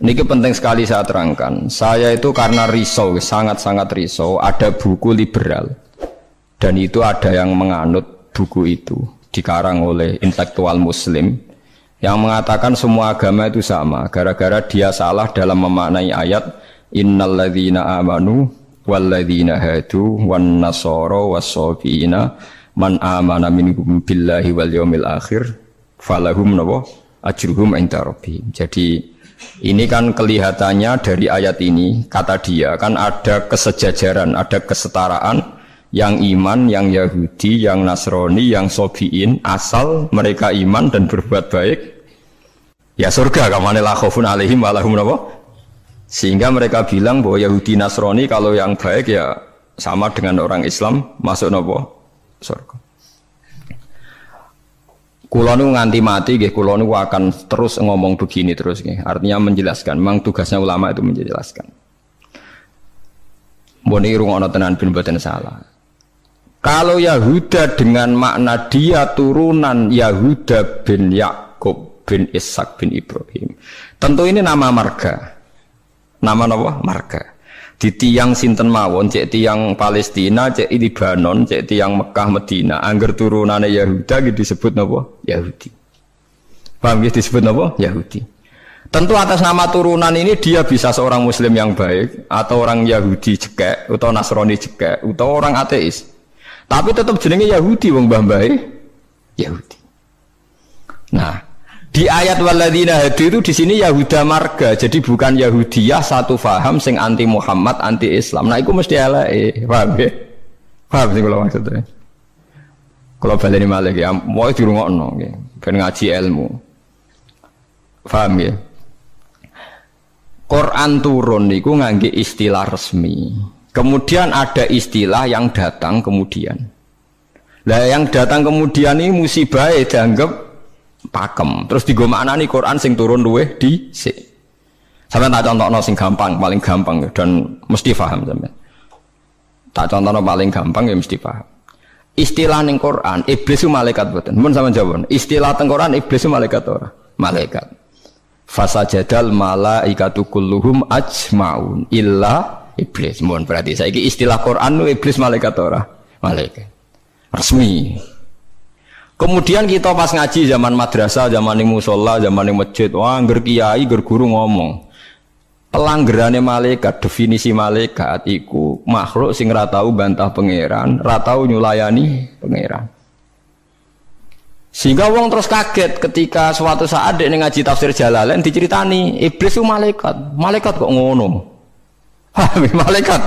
Niki penting sekali saya terangkan. Saya itu karena risau, sangat-sangat risau. Ada buku liberal dan itu ada yang menganut buku itu dikarang oleh intelektual Muslim yang mengatakan semua agama itu sama. Gara-gara dia salah dalam memaknai ayat innalladzina amanu walladzina hadu wan nasara was-sabiina man amana minhum billahi wal yaumil akhir falahum ajruhum inda rabbihim. Jadi ini kan kelihatannya dari ayat ini, kata dia kan ada kesejajaran, ada kesetaraan yang iman, yang Yahudi, yang Nasrani, yang Sobiin, asal mereka iman dan berbuat baik ya surga. Kamane la khaufun alaihim wa lahum sehingga mereka bilang bahwa Yahudi Nasrani kalau yang baik ya sama dengan orang Islam masuk surga. Kulo nu nganti mati nggih, kulo nu akan terus ngomong begini terus nggih. Artinya menjelaskan, memang tugasnya ulama itu menjelaskan. Mbone rungokno tenan ben mboten salah. Kalau Yahuda dengan makna dia turunan Yahuda bin Yakub bin Ishak bin Ibrahim, tentu ini nama marga. Nama napa? Marga. Di tiang sinten mawon, cek tiang Palestina, cek Libanon, cek tiang Mekah Medina, angger turunane Yahuda gitu disebut napa? Yahudi. Paham gitu disebut napa? Yahudi. Tentu atas nama turunan ini dia bisa seorang Muslim yang baik atau orang Yahudi cekek atau Nasrani cekek atau orang ateis. Tapi tetap jenenge Yahudi wong mbah-mbahe Yahudi. Nah, di ayat walladzina hadu itu di sini Yahuda marga, jadi bukan Yahudiyah satu faham sing anti Muhammad, anti Islam. Nah, itu mesti eleke, paham ya? Paham sih kalau maksudnya. Kalau baleni malih ya, mau dirungokno nggih, ben ngaji ilmu. Paham ya? Quran turun niku ngangge istilah resmi. Kemudian ada istilah yang datang kemudian. Lah yang datang kemudian ini musibah dianggap pakem, terus digo maknani Quran sing turun luweh dhisik. Sampeyan tak contohno sing gampang, paling gampang dan mesti paham sampeyan. Tak contohno paling gampang ya mesti paham. Istilah ning Quran, iblis itu malaikat mboten. Mun sampeyan jawab. Istilah teng Quran iblis itu malaikat ora? Malaikat. Fasajadal malaikatu kulluhum ajmaun illa iblis. Mun berarti saiki istilah Quran iblis malaikat ora? Malaikat. Resmi. Kemudian kita pas ngaji zaman madrasah, zaman ning musala, zaman ning masjid, wah ngger kiai, ngger guru ngomong. Pelanggerane malaikat, definisi malaikat iku makhluk sing ora tau bantah pangeran, ora tau nyulayani pangeran. Sehingga wong terus kaget ketika suatu saat dekne ngaji tafsir Jalalain diceritani iblis itu malaikat. Malaikat kok ngono? Hah, malaikat.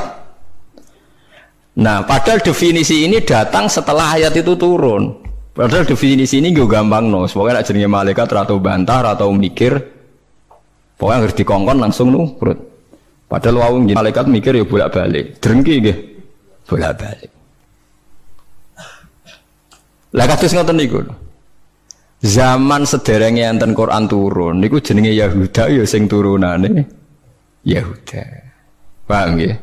Nah, padahal definisi ini datang setelah ayat itu turun. Padahal definisi ini gue gampang no, pokoknya nak jenenge malaikat atau bantah atau mikir, pokoknya harus dikongkon langsung nurut. Padahal wawung malaikat mikir ya bolak balik, drengki gitu, bolak balik. Lah kados ngoten niku. Zaman sederenge enten Quran turun, niku jenenge Yahuda ya sing turunane Yahuda. Paham nggih?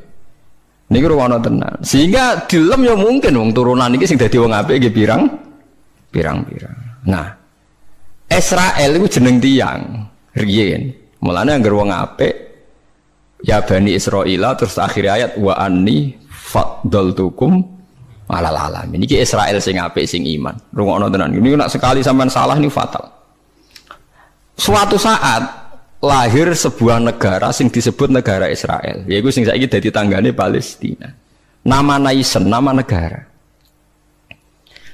Niku ruwono tenan. Sehingga dilem ya mungkin wong turunan iki sing dadi wong apik nggih pirang-pirang. Nah, Israel itu jeneng tiang riyen. Mulane anggere wong apik ya Bani Israil terus akhir ayat wa anni faddaltukum alal alamin. Iki Israel sing apik sing iman. Rungokno tenan. Ini nek sekali sampean salah ini fatal. Suatu saat lahir sebuah negara sing disebut negara Israel. Yaiku sing saiki dadi tanggane Palestina. Nama naisen, nama negara.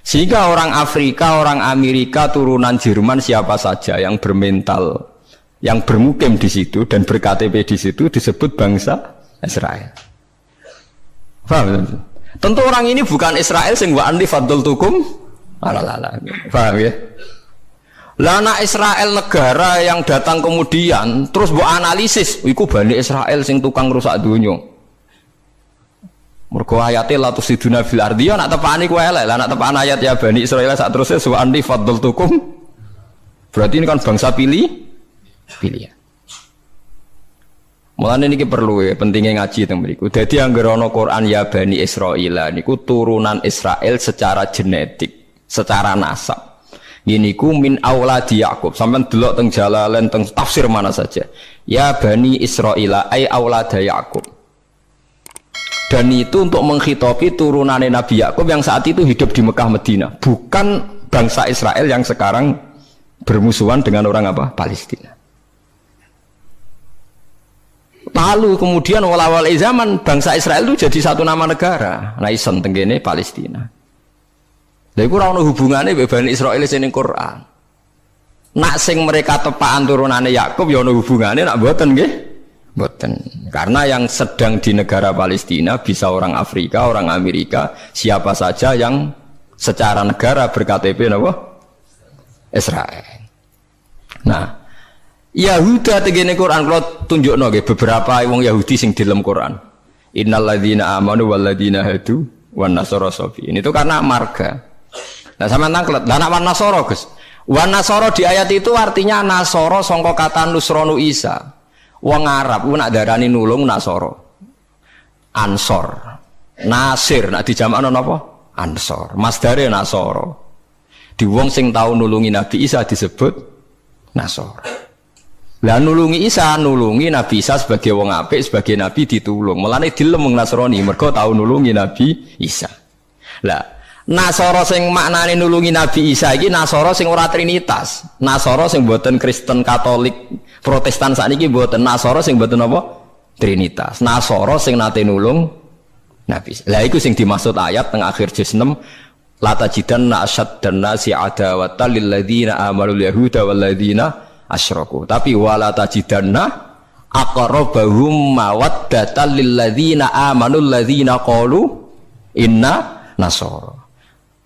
Sehingga orang Afrika, orang Amerika, turunan Jerman siapa saja yang bermental, yang bermukim di situ dan berKTP di situ disebut bangsa Israel. Paham? Tentu orang ini bukan Israel sing wa anni faddaltukum alal. Paham ya? Lah anak Israel negara yang datang kemudian terus mbok analisis, iku Bani Israel sing tukang rusak dunya. Mergo ayate la tusiduna fil ardi ya nak tepani ku elek, lah nak tepan ayat ya Bani Israil sak terusé wa anni faddaltukum. Berarti ini kan bangsa pilihan. Mulane niki perlu ya pentingnya ngaji teng mriku. Dadi anggere ana Quran ya Bani Israil niku turunan Israel secara genetik, secara nasab. Ini ku min auladi Yakub. Sampeyan delok teng Jalalain teng tafsir mana saja. Ya bani Israila ay aulada Yakub. Dan itu untuk menghitopi turunannya Nabi Yakub yang saat itu hidup di Mekah Medina, bukan bangsa Israel yang sekarang bermusuhan dengan orang apa? Palestina. Lalu kemudian awal-awal zaman bangsa Israel itu jadi satu nama negara. Nah isen tenggene Palestina. Lha iku ora ono hubungane mbek Bani Israil sing ning Quran. Nak sing mereka tepaan turunane Yakub ya ono hubungane, nak mboten nggih? Mboten. Karena yang sedang di negara Palestina bisa orang Afrika, orang Amerika, siapa saja yang secara negara berKTP napa? Israel. Nah, Yahuda tegene Quran kalau tunjukno nggih beberapa wong Yahudi sing di dalam Quran. Innalladzina amanu walladzina hadu wan nasara safi. Ini itu karena marga. Nah sampean tanglet, lah nek wan nasara Gus. Wan nasara di ayat itu artinya nasara sangka kata nusronu Isa. Wong Arab ku nak darani nulung nasara. Ansor. Nasir nak dijamakno napa? Ansor. Masdare nasara. Di wong sing tau nulungi Nabi Isa disebut nasara. Lah nulungi Isa, nulungi Nabi Isa sebagai wong apik, sebagai nabi ditulung. Mulane dilem wong Nasrani mergo tau nulungi Nabi Isa. Lah Nasara sing maknane nulungi Nabi Isa iki Nasara sing ora trinitas. Nasara sing mboten Kristen Katolik Protestan sakniki mboten. Nasara sing mboten apa? Trinitas. Nasara sing nate nulung Nabi Isa. Lah iku sing dimaksud ayat teng akhir juz 6 la tajidanna asyaddan nasi adawatan lil ladzina amanu yahuda wal ladzina asyraku. Tapi wala tajidanna aqrabahum mawaddatan lil ladzina amanu alladzina qalu inna nasara.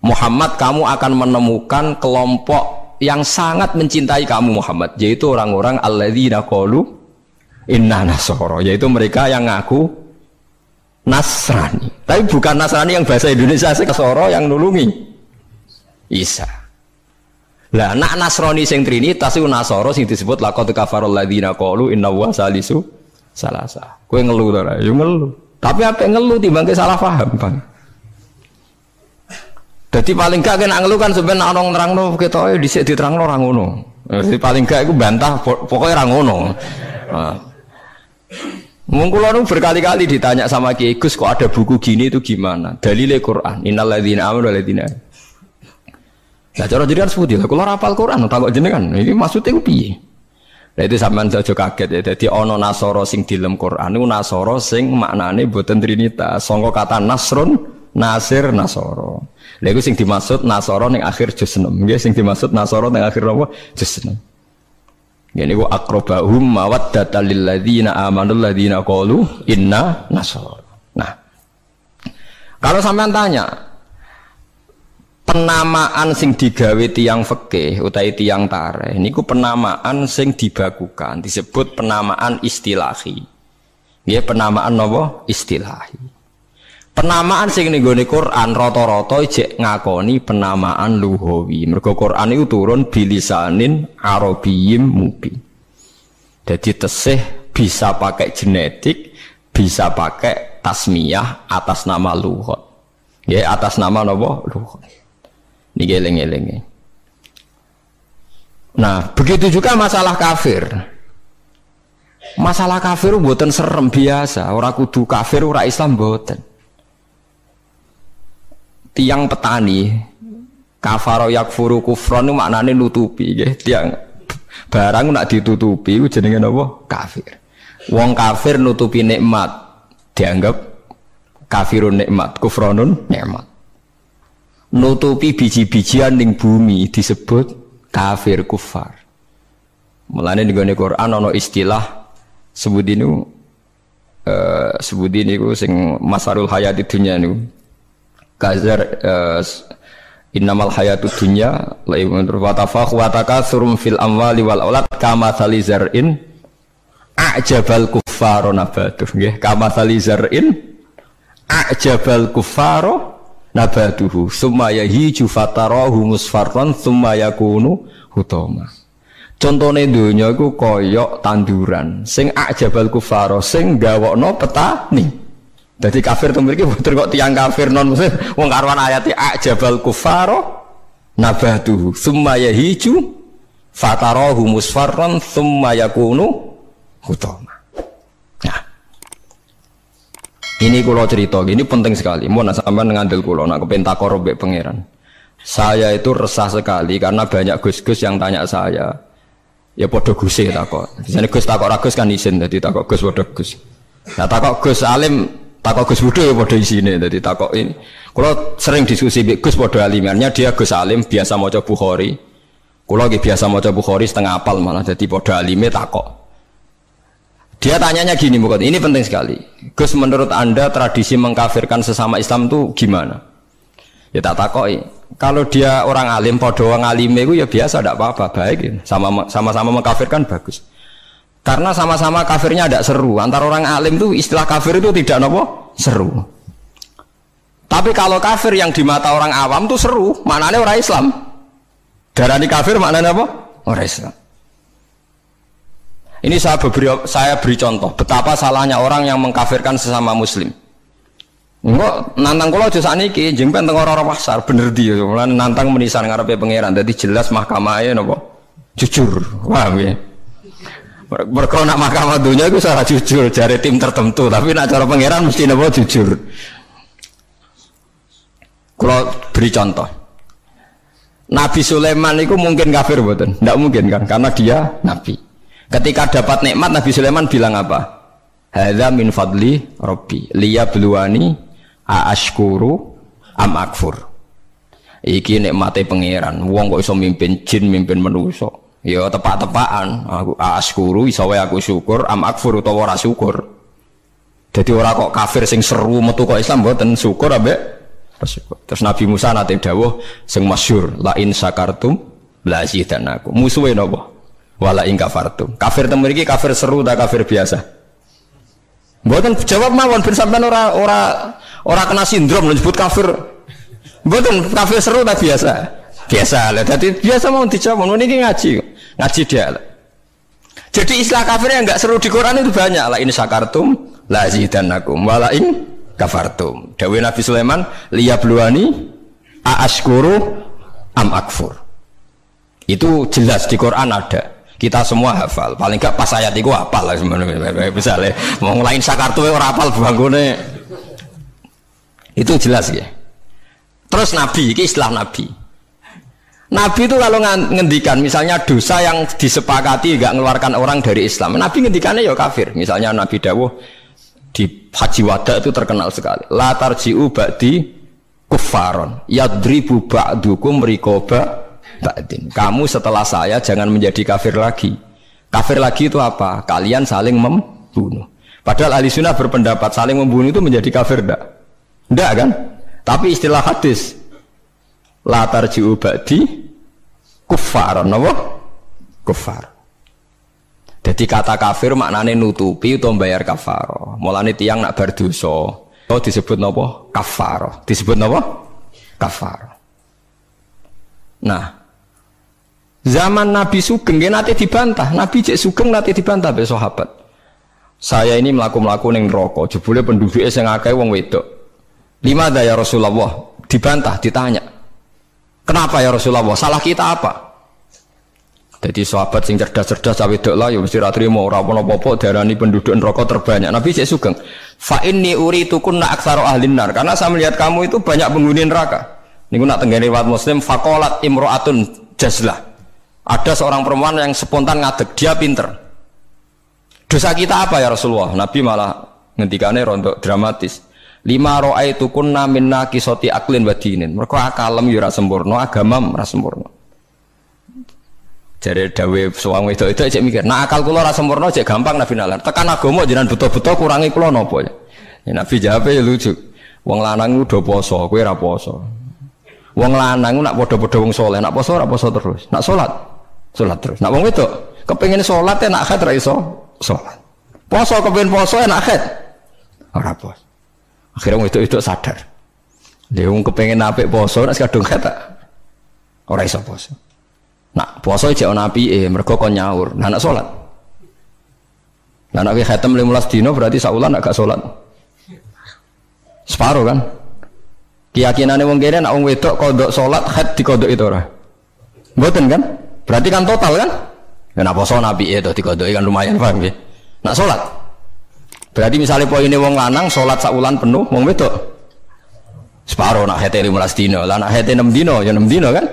Muhammad, kamu akan menemukan kelompok yang sangat mencintai kamu Muhammad, yaitu orang-orang alladzina qalu inna nasara, yaitu mereka yang ngaku Nasrani. Tapi bukan Nasrani yang bahasa Indonesia Nasara yang nulungi Isa. Lah nak Nasrani sing Trinitas iku Nasara sing disebut laqad kafarul ladzina qalu inna wa salisu salasa. Kowe ngelu to ora? Ya ngelu. Tapi apa ngelu timbangke salah paham, Bang. Jadi paling gak kena ngelu kan sebenarnya orang nerangno ketoke dhisik diterangno ora ngono. Jadi paling gak iku bantah pokoknya ora ngono. Mung kula nu berkali-kali ditanya sama Kiai Gus kok ada buku gini itu gimana? Dalile Quran, innal ladzina amanu wal ladzina. Lah cara jenengan sepundi lho kula hafal Quran takok jenengan. Ini maksudnya ku piye? Lah itu sampean aja kaget ya. Dadi ana nasara sing di dalam Quran niku nasara sing maknane boten trinitas. Sangka kata nasrun, nasir, nasara. Lha iku sing dimaksud nasara ning akhir juz 6. Nggih sing dimaksud nasara ning akhir apa? Juz 6. Ngene ku aqrabahum mawaddatan lil ladzina amanu ladzina qalu inna nasara. Nah. Kalau sampean tanya penamaan sing digawe tiyang fikih utawi tiyang tarikh niku penamaan sing dibakukan disebut penamaan istilahi. Nggih penamaan napa? Istilahi. Penamaan sing ning gone Quran rata-rata jek ngakoni penamaan lughawi. Mergo Quran iku turun bilisanin arabiyyim mubin. Jadi tesih bisa pakai genetik, bisa pakai tasmiyah atas nama lughat. Nggih atas nama napa? Lughat. Niki eling-eling. Nah, begitu juga masalah kafir. Masalah kafir mboten serem biasa, ora kudu kafir ora Islam mboten. Tiang petani kafaro yakfuru kufron itu maknanya nutupi nggih. Tiang barang nak ditutupi itu jenenge napa? Kafir. Wong kafir nutupi nikmat dianggap kafirun nikmat, kufronun nikmat. Nutupi biji-bijian ning bumi disebut kafir kufar. Mulane ning Quran ana istilah sebut niku sing masarul hayati dunya niku. Kazar innamal hayatud dunya laibun wa tafakhu wa takatsurum fil amwali wal aulad kama salizar'in a'jabal kuffar nabatuh nggih kama salizar'in a'jabal kuffar nabatuhu summa yahiju fatarahu musfarran summa yakunu hutama. Contone donya iku kaya tanduran sing a'jabal kuffar sing gawokno petani. Jadi kafir itu memiliki betul kok tiang kafir non muslim. Wong karuan ayatnya ajabal kufaro nabatuhu tsumma yahiju fatarahu musfarran tsumma yakunu hutama. Nah, ini kula cerita, ini penting sekali. Mun sampean ngandel kula nak kepen takor mbek pangeran. Saya itu resah sekali karena banyak gus-gus yang tanya saya. Ya padha guse takok. Biasane Gus takok ra Gus kan isin, dadi takok Gus padha Gus. Nah takok Gus alim, takok Gus Budhe ya padha isine, dadi takok ini. Kula sering diskusi mbek Gus padha alimannya, dia Gus alim biasa maca Bukhari. Kula nggih biasa maca Bukhari setengah apal malah dadi padha alime takok. Dia tanyanya gini, bukan ini penting sekali. Gus, menurut Anda tradisi mengkafirkan sesama Islam itu gimana? Ya tak takoki. Kalau dia orang alim, podo orang alim itu ya biasa, tidak apa-apa, baik ya. Sama-sama mengkafirkan bagus. Karena sama-sama kafirnya tidak seru. Antara orang alim itu istilah kafir itu tidak nopo seru. Tapi kalau kafir yang di mata orang awam itu seru, maknanya orang Islam. Darani kafir maknanya apa? Orang Islam. Ini saya beri contoh betapa salahnya orang yang mengkafirkan sesama Muslim. Enggak nantang kula aja sakniki njeng teng ora-ora pasar bener di mulane nantang menisan ngarepe pangeran dadi jelas mahkamahe napa jujur. Paham ya? Mergo nak mahkamah dunia iku ora jujur jare tim tertentu, tapi nak cara pangeran mesti napa jujur. Kula beri contoh. Nabi Sulaiman itu mungkin kafir mboten? Ndak mungkin kan karena dia nabi. Ketika dapat nikmat Nabi Sulaiman bilang apa? Hadza min fadli rabbi liyabluwani aashkuru am akfur. Iki nikmate pangeran. Wong kok iso mimpin jin, mimpin manusa. Ya tepak-tepakan. Aku aashkuru iso wae aku syukur, am akfur utawa ora syukur. Dadi ora kok kafir sing seru metu kok Islam mboten syukur ambek syukur. Terus Nabi Musa nate dawuh sing masyhur, la in syakartum la zidanakum. Musuhe napa? Wala in kafartum. Kafir teng mriki kafir seru ta kafir biasa? Mboten jawab mawon ben sampean ora kena sindrom disebut kafir. Mboten kafir seru ta biasa? Biasa lah. Dadi biasa mau dijawab niki ngaji dia. Jadi istilah kafir yang enggak seru di Quran itu banyak. La in syakartum la zidanakum wala in kafartum. Dawuh Nabi Sulaiman liyabluwani aashkuru am akfur. Itu jelas di Quran ada. Kita semua hafal, paling enggak pas ayat itu hafal lah sebenarnya. Misalnya mau ngelain sakartu orang hafal bangunnya, itu jelas ya. Terus Nabi, ini istilah Nabi. Nabi itu kalau ngendikan, misalnya dosa yang disepakati enggak mengeluarkan orang dari Islam, Nabi ngendikannya ya kafir. Misalnya Nabi dawuh di Haji Wada itu terkenal sekali. La tarji'u ba'di kuffaron, yadribu ba'dukum riqaba ba'din. Kamu setelah saya jangan menjadi kafir lagi. Kafir lagi itu apa? Kalian saling membunuh. Padahal ahli sunnah berpendapat saling membunuh itu menjadi kafir enggak? Enggak kan? Tapi istilah hadis la tarji'u ba'di kuffar, apa? Kuffar. Jadi kata kafir maknanya nutupi atau bayar kafarah. Mulane tiyang nak berdosa, itu disebut napa? Kafarah. Disebut napa? Kafarah. Nah, zaman Nabi Sugeng nanti dibantah, Nabi cek Sugeng nanti dibantah be sahabat. Saya ini melaku ning neraka, jebule penduduknya sing akeh wong wedok. Limada ya Rasulullah? Dibantah, ditanya. Kenapa ya Rasulullah? Salah kita apa? Jadi sahabat sing cerdas-cerdas cawe wedok lah ya mesti ra trimo ora apa-apa diarani penduduk neraka terbanyak. Nabi cek Sugeng, fa inni uritukunna aktsaru ahlin nar, karena saya melihat kamu itu banyak penghuni neraka. Niku nak tenggene riwayat Muslim faqalat imra'atun jazlah. Ada seorang perempuan yang spontan ngadeg, dia pinter. Dosa kita apa ya Rasulullah? Nabi malah ngendikane rontok dramatis. Lima ra'aitukunna minna qisati aqlin wa dinin. Mergo akalem yo ora sempurna, agama ora sempurna. Jare dawe suwang wedok-wedok cek mikir, nah akal kula ora sempurna cek gampang Nabi nalar. Tekan agama jenengan betul-betul kurangi kula napa ya? Ya Nabi jawab ya lucu. Wong lanang udah poso, kowe ora poso. Wong lanang nak padha-padha wong saleh, nak poso ora poso terus. Nak salat terus. Nak wong wedok kepengin salat nak haid ra iso salat. Poso kepengin poso nak haid ora poso. Akhirnya wong wedok sadar. Lha wong kepengin apik poso nak kadung haid ora iso poso. Nak poso jek ana apike mergo kon nyaur. Nah nak salat. Nah nak khatam 15 dina berarti saulan nak gak salat. Separo kan? Keyakinane wong kene nek wong wedok kodok salat haid dikodok itu ora. Mboten kan? Berarti kan total kan? Ya napa poso nabi itu dikodoki kan lumayan paham nggih. Nak salat. Berarti misalnya poine wong lanang salat sak wulan penuh, wong wedok separo nak haid 15 dina. Lah nak haid 6 dina ya 6 dina kan?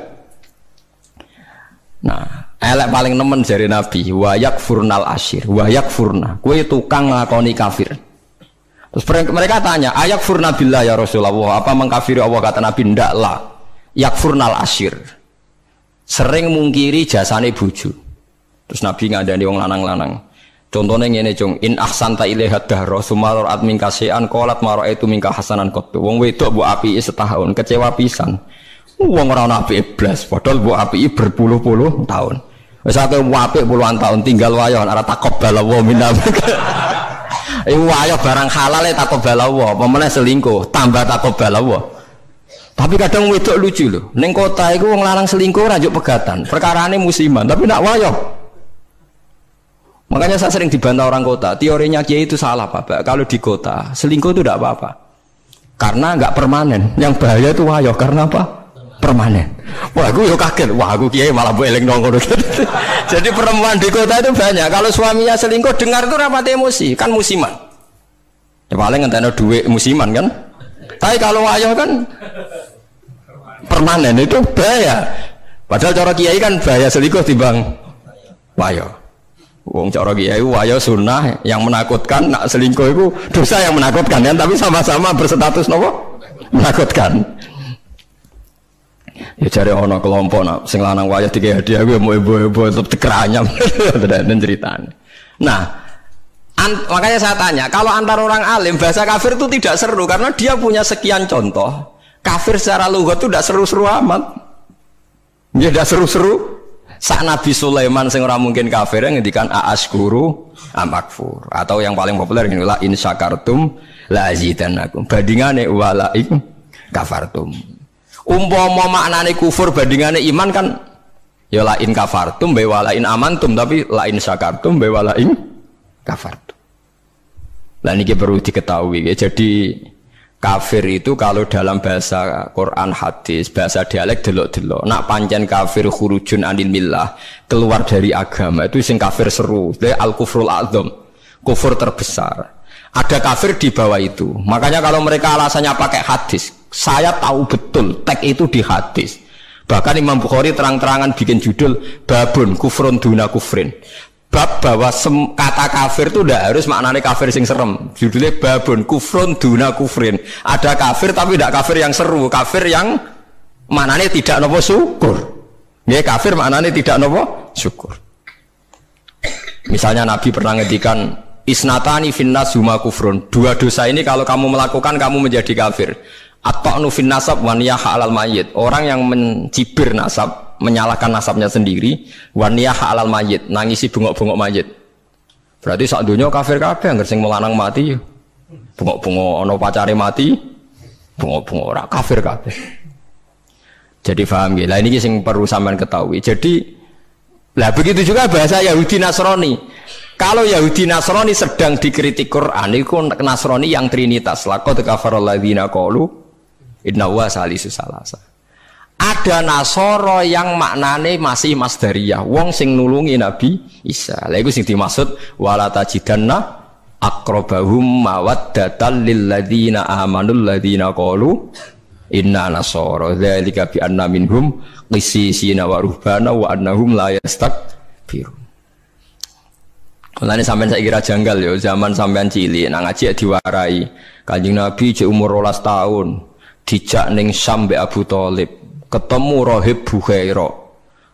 Nah, elek paling nemen jare Nabi, wa yakfurnal asyir, wa yakfurna. Kowe tukang nglakoni kafir. Terus mereka tanya, ayak furna billah ya Rasulullah, apa mengkafiri Allah? Kata Nabi, ndak lah. Yakfurnal asyir. Sering mungkiri jasane bojo. Terus Nabi ngandani wong lanang-lanang. Contohnya ngene cung, in ahsanta ilaiha dahra summa ra'at min kasean qalat ma ra'aitu minka hasanan qattu. Wong wedok mbok apiki setahun, kecewa pisan. Wong ora ana apike blas, padahal mbok apiki berpuluh-puluh tahun. Wis akeh apik puluhan tahun tinggal wayo ora taqabbal wa minna. Wayo barang halal taqabbal wa, apa meneh selingkuh tambah taqabbal wa. Tapi kadang wedok lucu lho. Ning kota iku wong lanang selingkuh ora njuk pegatan. Perkarane musiman, tapi nak wayo. Makanya saya sering dibantah orang kota. Teorinya Kiai itu salah, Pak. Kalau di kota selingkuh itu tidak apa-apa. Karena enggak permanen. Yang bahaya itu wayo karena apa? Permanen. Wah, aku yo kaget. Wah, aku Kiai malah mbok eling nang ngono. Jadi perempuan di kota itu banyak. Kalau suaminya selingkuh dengar itu rapat emosi, kan musiman. Ya paling ngenteni duit musiman kan. Tapi kalau wayo kan permanen itu bahaya. Padahal cara Kiai kan bahaya selingkuh timbang wayo. Wong cara Kiai wayo sunnah yang menakutkan, nak selingkuh itu dosa yang menakutkan kan, tapi sama-sama berstatus nopo menakutkan. Ya cari ono kelompok nak sing lanang wayo dikek hadiah gue mau ibu-ibu tetep dikeranyam dan ceritanya. Nah, makanya saya tanya, kalau antar orang alim bahasa kafir itu tidak seru karena dia punya sekian contoh. Kafir secara lughat itu tidak seru-seru amat. Ya tidak seru-seru. Sak Nabi Sulaiman sing ora mungkin kafir ngendikan aaskuru amakfur, atau yang paling populer ini la in syakartum la azidannakum. Bandingane wala in kafartum. Umpama maknane kufur bandingane iman kan ya la in kafartum be wala in amantum, tapi la in syakartum be wala in kafartum. Lah niki perlu diketahui ya. Jadi kafir itu kalau dalam bahasa Quran hadis, bahasa dialek delok-delok. Nak pancen kafir khurujun anil millah, keluar dari agama, itu sing kafir seru. Itu al-kufrul a'dzam, kufur terbesar. Ada kafir di bawah itu. Makanya kalau mereka alasannya pakai hadis, saya tahu betul teks itu di hadis. Bahkan Imam Bukhari terang-terangan bikin judul babun kufrun duna kufrin. Bab bahwa kata kafir itu tidak harus maknanya kafir sing serem. Judulnya babun kufrun duna kufrin. Ada kafir tapi tidak kafir yang seru, kafir yang maknanya tidak nopo syukur. Ya kafir maknanya tidak nopo syukur. Misalnya Nabi pernah ngendikan isnatani finnas huma kufrun. Dua dosa ini kalau kamu melakukan kamu menjadi kafir. At-ta'nu fin nasab wa niyah alal mayyit. Orang yang mencibir nasab, menyalahkan nasabnya sendiri, wa niyah alal mayyit, nangisi bengok-bengok mayit. Berarti sak donya kafir kabeh anggere sing melanang mati. Bengok-bengok ana pacare mati, bengok-bengok ora kafir kabeh. Jadi paham nggih. Lah ini sing perlu sampean ketahui. Jadi lah begitu juga bahasa Yahudi Nasrani. Kalau Yahudi Nasrani sedang dikritik Quran, itu Nasrani yang trinitas. Laqad kafaral ladzina qalu inna huwa salisu salasa. Ada Nasoro yang maknane masih masdariyah, wong sing nulungi Nabi Isa. Lha iku sing dimaksud wala tajidanna aqrabahum mawaddatan lil ladzina amanu ladzina qalu inna nasara dzalika bi anna minhum qissisina wa ruhbana wa annahum la yastakbirun. Mulane sampean saiki kira janggal ya, zaman sampean cilik nang ngaji diwarai. Kanjeng Nabi jek umur 12 tahun, dijak ning Syam mbek Abu Thalib, ketemu Rahib Bukhaira.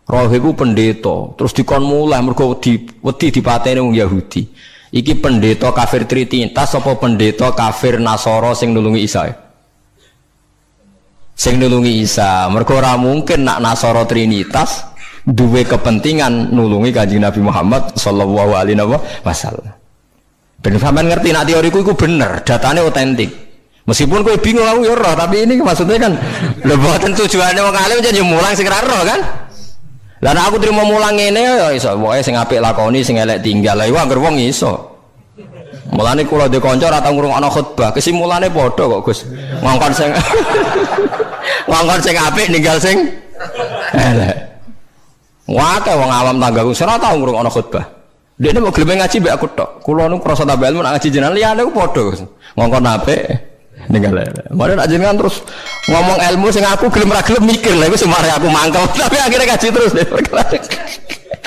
Rahib ku pendeta, terus dikon mulai mergo wedi dipateni wong Yahudi. Iki pendeta kafir trinitas apa pendeta kafir Nasara sing nulungi Isa? Sing nulungi Isa, mergo ora mungkin nak Nasara trinitas duwe kepentingan nulungi Kanjeng Nabi Muhammad sallallahu alaihi wasallam. Ben sampean ngerti nak teoriku iku bener, datane otentik. Meskipun kowe bingung aku ya roh, tapi ini maksudnya kan lho boten tujuane wong alim jan yo mulang sing ra roh kan. Lah nek aku trimo mulang ngene ya iso, pokoke sing apik lakoni, sing elek tinggal. Lah iku anggere wong iso. Mulane kula dhe kanca ora tau ngrungokno khutbah, kesimulane padha kok Gus. Ngongkon sing ngongkon sing apik ninggal sing elek. Wae wong awam tanggaku ora tau ngrungokno khutbah. Dekne mau gelem ngaji mbek aku tok. Kula nu krasa tambah ilmu nak ngaji jenengan liyane ku padha Gus. Ngongkon apik ninggal elek. Mare nak jenengan terus ngomong ilmu sing aku gelem ra gelem mikir lha iku semare aku mangkel. Tapi akhirnya ngaji terus deh.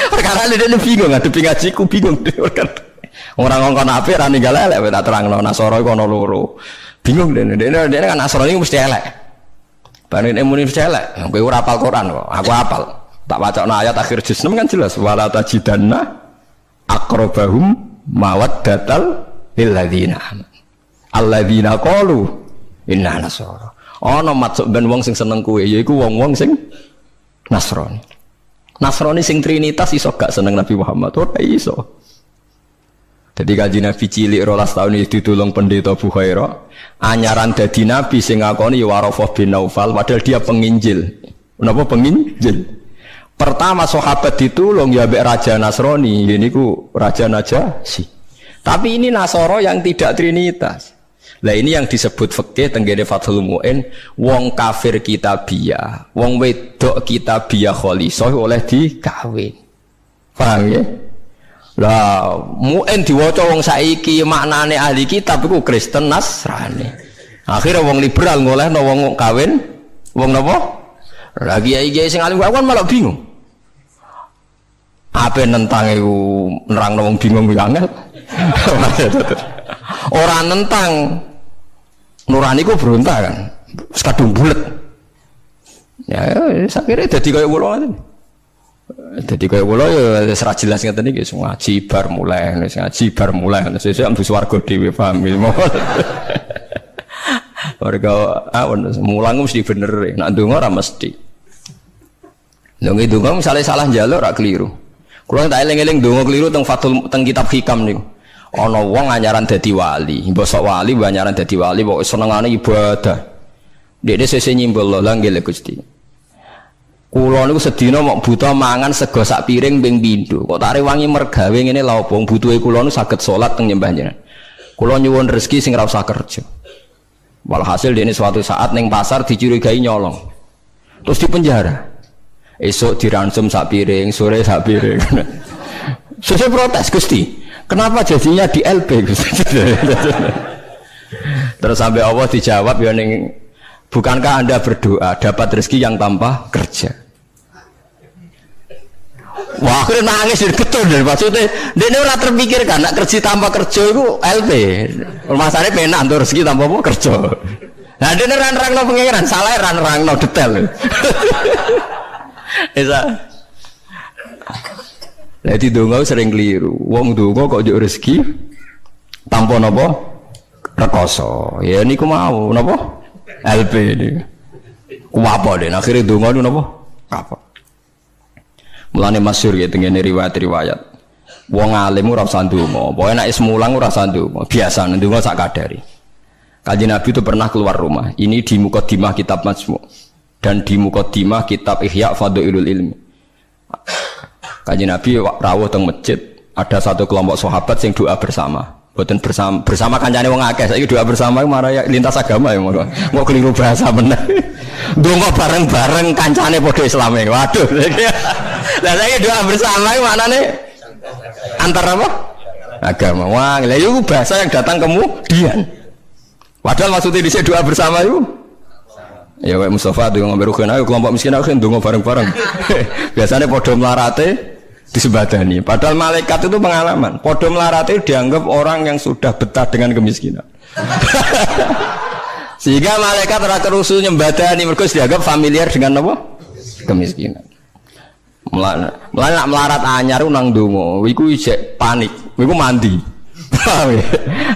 Perkara dia bingung ngadepi ngajiku bingung deh. Orang ngongkon apik ra ninggal elek tak terangno Nasara iku ana loro. Bingung dene kan Nasara iki mesti elek. Bareng muni mesti elek. Kowe ora hafal Quran kok. Aku hafal. Tak wacana ayat akhir juz 6 kan jelas wala tajidanna aqrabahum mawaddatal lil ladzina alladzina qalu inna nasara. Ana maksud ben wong sing seneng kowe yaiku wong-wong sing Nasrani. Nasrani sing trinitas iso gak seneng Nabi Muhammad ora iso. Jadi kaji Nabi cilik 12 tahun itu ditulung pendeta Bukhaira. Anyaran dadi Nabi sing ngakoni Warafah bin Naufal padahal dia penginjil. Kenapa penginjil? Pertama sahabat ditulung ya mbek Raja Nasrani, ini ku Raja Najasyi. Tapi ini Nasara yang tidak trinitas. Lah ini yang disebut fikih tenggene Fathul Mu'in, wong kafir kitabiyah, wong wedok kitabiyah khalisah oleh dikawin. Paham ya? Lah Mu'in diwaca wong saiki maknane ahli kitab iku Kristen Nasrani. Akhirnya wong liberal ngolehno wong kawin wong napa? Lah kiai-kiai sing alim kan malah bingung. Apa nentang iku nerangno wong bingung kuwi angel. Ora nentang nurani ku berontak kan. Wis kadung bulet. Ya akhirnya dadi kaya kula ngoten. Jadi kaya kula ya wis ra jelas ngeten iki ngaji bar mulai, ngaji bar mulai sesuk ambu swarga dhewe paham iki. Warga mulang mesti bener, nak ndonga ora mesti. Lha nggih ndonga misale salah njaluk ora keliru. Kula tak eling-eling ndonga keliru teng Fathul teng kitab Hikam niku. Ana wong anyaran dadi wali, mbosok wali anyaran dadi wali kok senengane ibadah. Dekne sesuk nyimbol lho nggih Gusti. Kula niku sedina mok buta mangan sego sak piring ping pindho. Kok tak rewangi mergawe ngene lha opo butuhe kula niku saged salat teng nyembah jenengan. Kula nyuwun rezeki sing ora usah kerja. Walhasil dene suatu saat ning pasar dicurigai nyolong. Terus dipenjara. Esok diransum sak piring, sore sak piring. Sesuk protes Gusti. Kenapa jadinya di LP Gusti? Terus sampai Allah dijawab ya ning bukankah Anda berdoa dapat rezeki yang tanpa kerja? Wah, akhirnya nangis betul deh maksudnya. Dia ora terpikirkan nak kerja tanpa kerja itu LP. Masalahnya penak untuk rezeki tanpa apa kerja. Nah dia nerang-nerangno pengiran, salah nerang-nerangno detail. Isa. Jadi donga sering keliru. Wong donga kok njuk rezeki tanpa napa rekoso. Ya niku mau napa? LP ini. Ku apa den akhire donga niku napa? Kapok. Mulane masyhur ya tengene riwayat-riwayat. Wong alim ora usah ndonga, pokoke nek is mulang ora usah ndonga, biasa ndonga sak kadari. Kanjeng Nabi itu pernah keluar rumah. Ini di Muqaddimah kitab Majmu' dan di Muqaddimah kitab Ihya Fadhailul Ilmi. Kanjeng Nabi rawuh teng masjid, ada satu kelompok sahabat sing doa bersama. Boten bersama kancane wong akeh. Saiki doa bersama marah lintas agama ya monggo. Mau keliru bahasa meneh. Ndonga bareng-bareng kancane padha Islame. Waduh. Lah saiki doa bersama iki maknane antar apa? Agama. Wah, lha iku bahasa yang datang kemudian. Padahal maksudnya dhisik doa bersama itu ya kayak Mustafa tuh ngambil rugen ayo kelompok miskin aku ndonga bareng-bareng. Biasanya padha melarate disebadani. Padahal malaikat itu pengalaman. Padha melarate dianggap orang yang sudah betah dengan kemiskinan. Sehingga malaikat ora kerusu nyembadani mergo dianggap familiar dengan apa? Kemiskinan. Mulane melarat anyar nang ndonga, iku isih panik. Iku mandi.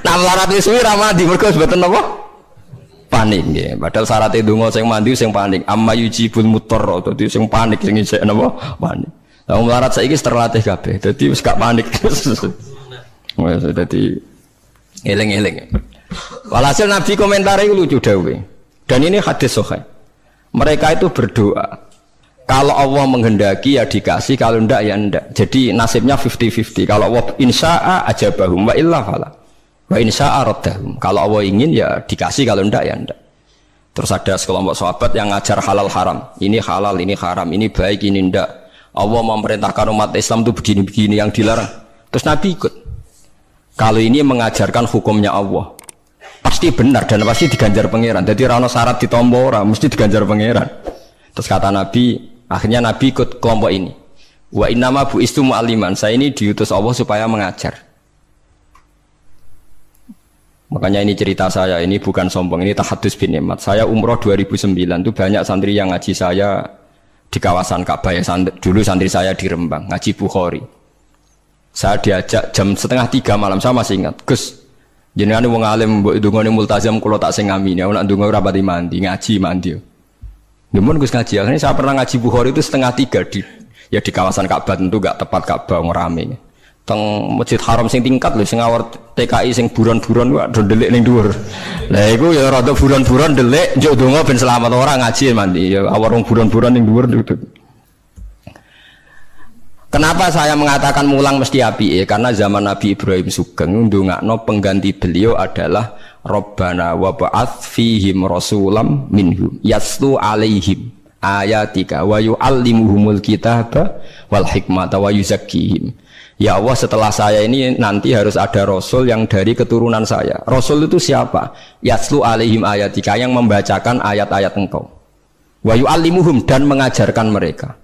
Nah melarat wis suwi ra mandi mergo mboten apa? Panik nggih. Padahal syarat ndonga sing mandi sing panik. Amma yujibul mutarr, dadi sing panik sing isih napa? Panik. Lah melarat saiki terlatih kabeh. Dadi wis gak panik. Wes dadi eling-eling. Walhasil Nabi komentar itu lucu dawuhe. Dan ini hadis sahih. Mereka itu berdoa. Kalau Allah menghendaki ya dikasih, kalau ndak ya ndak. Jadi nasibnya 50-50. Kalau Allah insya'a ajabahum wa illa fala. Wa insya raddahum. Kalau Allah ingin ya dikasih, kalau ndak ya ndak. Terus ada sekelompok sahabat yang ngajar halal haram. Ini halal, ini haram, ini baik, ini ndak. Allah memerintahkan umat Islam itu begini-begini yang dilarang. Terus Nabi ikut. Kalau ini mengajarkan hukumnya Allah, pasti benar dan pasti diganjar pangeran. Jadi rano syarat ditompo ora, mesti diganjar pangeran. Terus kata Nabi, akhirnya Nabi ikut kelompok ini. Wa innama bu'istu mu'alliman. Saya ini diutus Allah supaya mengajar. Makanya ini cerita saya, ini bukan sombong, ini tahadus bin nikmat. Saya umroh 2009 itu banyak santri yang ngaji saya di kawasan Ka'bah ya. Dulu santri saya di Rembang, ngaji Bukhari. Saya diajak jam 2:30 malam, saya masih ingat. Gus, jenengan wong alim mbok ndongane multazam kula tak sing ngamini. Nek ndonga ora pati mandi, ngaji mandi. Demun Gus ngaji. Akhirnya saya pernah ngaji Bukhari itu 2:30 di kawasan Ka'bah, tentu gak tepat Ka'bah ngrame. Teng Masjid Haram sing tingkat lho, sing awar TKI sing buron-buron wae do ndelik ning dhuwur. Lah iku ya rada buron-buron ndelik njuk ndonga ben selamat ora ngaji mandi. Ya awar wong buron-buron ning dhuwur. Kenapa saya mengatakan mulang mesti api? Karena zaman Nabi Ibrahim Sugeng ndongakno pengganti beliau adalah Rabbana wa ba'ats fihim rasulam minhum yaslu alaihim ayatika wa yu'allimuhumul kitaba wal hikmata wa yuzakkihim. Ya Allah, setelah saya ini nanti harus ada rasul yang dari keturunan saya. Rasul itu siapa? Yaslu alaihim ayatika, yang membacakan ayat-ayat engkau. Wa yu'allimuhum, dan mengajarkan mereka.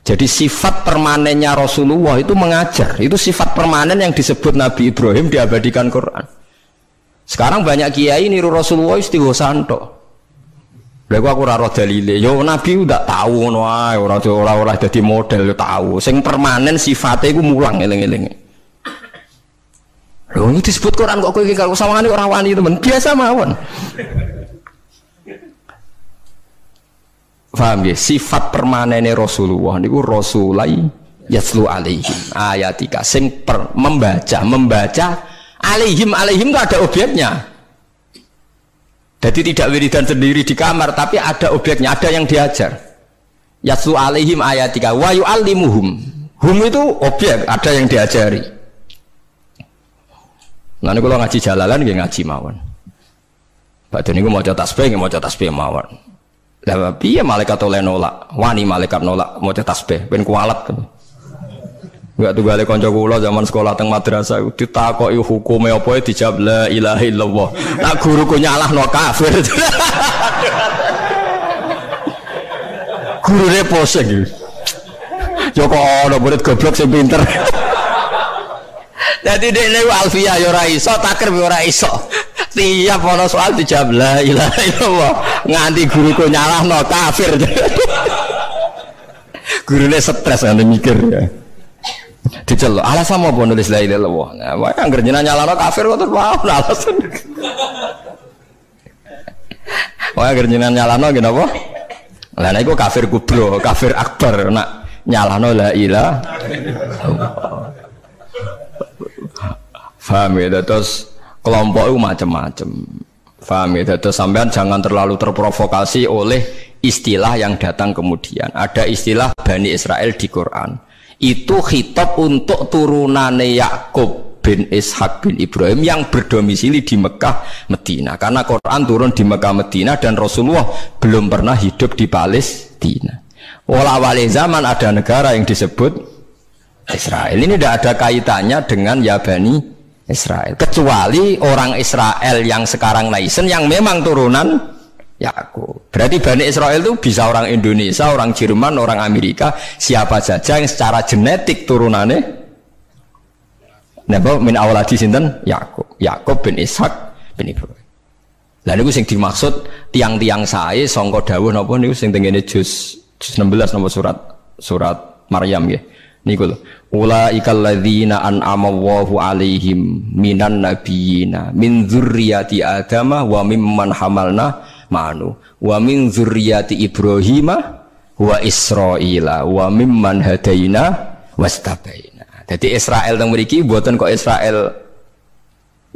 Jadi sifat permanennya Rasulullah itu mengajar. Itu sifat permanen yang disebut Nabi Ibrahim diabadikan Quran. Sekarang banyak kiai niru Rasulullah istighosah. Lha aku ora ora dalile. Yo Nabi udah tahu ngono ae, ora dadi model tahu. Sing permanen sifatnya iku mulang eling-eling. Lho ini disebut Quran kok kowe iki karo sawangane ora wani temen. Biasa mawon. Paham ya? Sifat permanene Rasulullah niku rasulai yaslu alaihim ayatika sing membaca alaihim itu ada objeknya. Jadi tidak wiridan sendiri di kamar, tapi ada objeknya, ada yang diajar. Yaslu alaihim ayatika wa yu'allimuhum. Hum itu objek, ada yang diajari. Nah ini kalau ngaji jalalan nggih ngaji mawon. Badhe niku maca tasbih nggih maca tasbih mawon. Lah piye malaikat oleh nolak? Wani malaikat nolak maca tasbih ben kualat. Enggak tunggale kanca kula zaman sekolah teng madrasah ditakoki hukume apa dijawab la ilaha illallah. Nak guruku nyalahno kafir. Gurune poseng. Yo kok ana murid goblok sing pinter. Dadi dekne alfiah yo ora iso, takrib yo ora iso. Tiap ana soal dijawab la ilaha illallah. Nganti guruku nyalahno kafir. Gurune stres ngene mikir ya. Diceluk alasan apa nulis la ilaha illallah. Nah, wae anggere jenengan nyalahno kafir kok terus alasan. Wae anggere jenengan nyalahno nggih napa? Lah nek iku kafir kubro, kafir akbar nak nyalahno la ilaha. Paham ya, terus kelompok itu macam-macam. Paham ya, terus sampean jangan terlalu terprovokasi oleh istilah yang datang kemudian. Ada istilah Bani Israel di Quran. Itu khitab untuk turunane Yakub bin Ishak bin Ibrahim yang berdomisili di Mekah, Medina. Karena Quran turun di Mekah, Medina dan Rasulullah belum pernah hidup di Palestina. Awal-awal zaman ada negara yang disebut Israel. Ini tidak ada kaitannya dengan ya Bani Israel. Kecuali orang Israel yang sekarang naisen yang memang turunan Yakub. Berarti Bani Israel itu bisa orang Indonesia, orang Jerman, orang Amerika, siapa saja yang secara genetik turunannya napa min awladi sinten Yakub. Yakub bin Ishak bin Ibrahim. Lah niku sing dimaksud tiang-tiang sae sangka dawuh napa niku sing tengene juz 16 nomor surat Maryam nggih. Niku lho. Ulaikal ladzina an'ama Allahu 'alaihim minan nabiyina min dzurriyyati Adama wa mimman hamalna ma'anu wa min dzurriyyati Ibrahim wa Israila wa mimman hadaina wastabaina. Jadi Israel teng mriki mboten kok Israel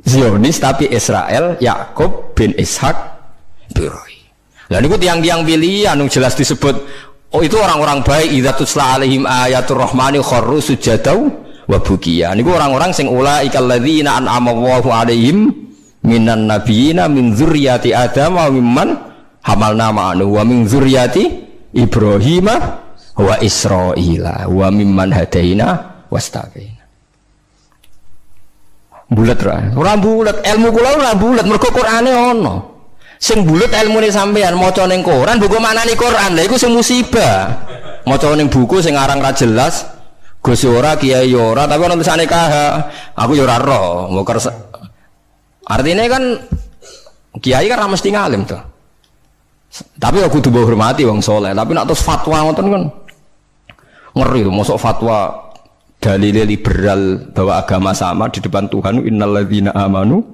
Zionis tapi Israel Yakub bin Ishak Ibrahim. Lah niku tiang-tiang pilihan anu jelas disebut oh itu orang-orang baik idza tusla alaihim ayatul rahmani kharru sujadau wa bukiya. Niku orang-orang sing ulaikal ladzina an'ama Allahu 'alaihim minan nabiyina min dzurriyyati Adam wa mimman hamalna ma'anu wa min dzurriyyati Ibrahim wa Israila wa mimman hadaina wastaqina. Bulet ora bulet, ilmu kula ora bulet mergo Qur'ane ono. Sing bulet ilmune sampean maca ning Quran buku maknani Quran. Lha iku sing musibah. Maca ning buku sing aran ra jelas, Gus ora, Kiai ora, tapi ana tulisane KH. Aku ya ora roh, artinya kan Kiai kan mesti ngalim tuh. Tapi aku kudu hormati wong soleh. Tapi nak terus fatwa ngoten kan ngeri tuh. Mosok fatwa dalil liberal bahwa agama sama di depan Tuhan. Innalladzina amanu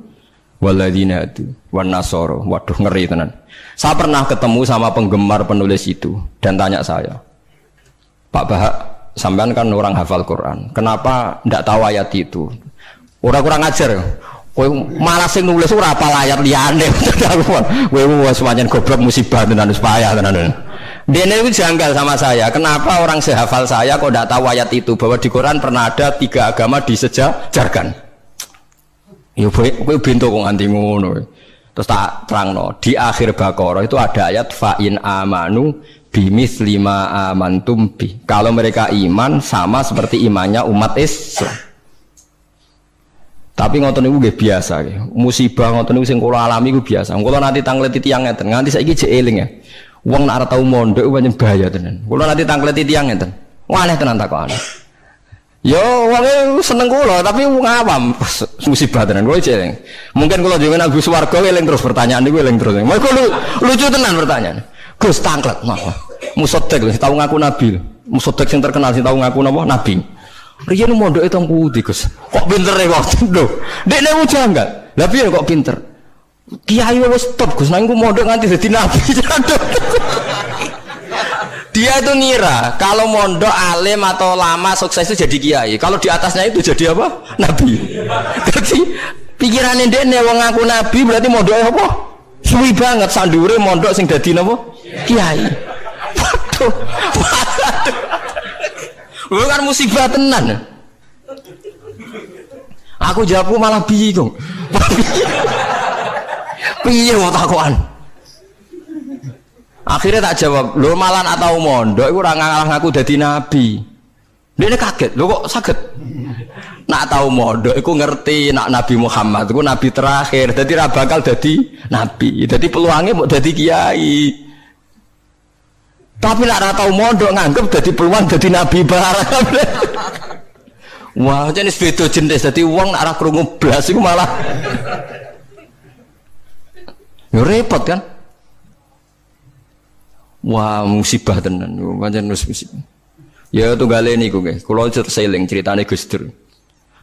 walladzina hadu wan nasara. Waduh ngeri tenan. Saya pernah ketemu sama penggemar penulis itu dan tanya saya, Pak Bahak, sampean kan orang hafal Quran. Kenapa ndak tahu ayat itu? Orang kurang ajar. Kowe malah sing nulis ora apal ayat liyane. Kowe wis pancen goblok musibah tenan wis payah tenan. Dene itu janggal sama saya. Kenapa orang sehafal saya kok ndak tahu ayat itu bahwa di Quran pernah ada 3 agama disejajarkan. Ya kowe bento kok nganti ngono. Terus tak terangno, di akhir Baqarah itu ada ayat fa in amanu bimitsli ma amantum bi. Kalau mereka iman sama seperti imannya umat Islam. Tapi ngoten niku nggih biasa nggih. Musibah ngoten niku sing kula alami iku biasa. Kula nanti tangleti tiyang ngeten, nganti saiki jek eling ya. Wong nek ora tau mondok pancen bahaya tenan. Kula nanti tangleti tiyang ngeten. Aneh tenan takokane. Yo wonge seneng kula tapi wong awam musibah tenan kula jek eling. Mungkin kula jenengan Agus Warga eling terus pertanyaan niku eling terus. Mergo lucu tenan pertanyaan. Gus tanglet napa? Musoddek lho tau ngaku nabi. Musoddek sing terkenal sing tau ngaku napa? Nabi. Riyen mondoke teng pundi, Gus? Kok pintere kok lho. Dekne mu janggal. Lah piye kok pinter? Kiai wis top, Gus. Nang ku mondok nganti dadi nabi. Dia itu ngira kalau mondok alim atau lama sukses itu jadi kiai. Kalau di atasnya itu jadi apa? Nabi. Jadi pikirannya dekne wong ngaku nabi berarti mondoknya apa? Suwi banget sandure mondok sing dadi napa? Kiai. Waduh. Bukan musibah tenan. Aku jawabku malah bingung. Piye mau takokan? Akhirnya tak jawab, lho malah nak tau mondok iku ora ngaku dadi nabi. Dene kaget, lho kok saged? Nak tau mondok iku ngerti nak Nabi Muhammad iku nabi terakhir, dadi ora bakal dadi nabi. Dadi peluangnya mau dadi kiai. Tapi nak ora tau mondok nganggep dadi peluang dadi nabi barang. Wah, jenis beda jenis. Dadi wong nak ora krungu blas iku malah yo repot kan? Wah, musibah tenan. Pancen musibah. Ya tunggale niku nggih. Kula seling ceritane Gus Dur.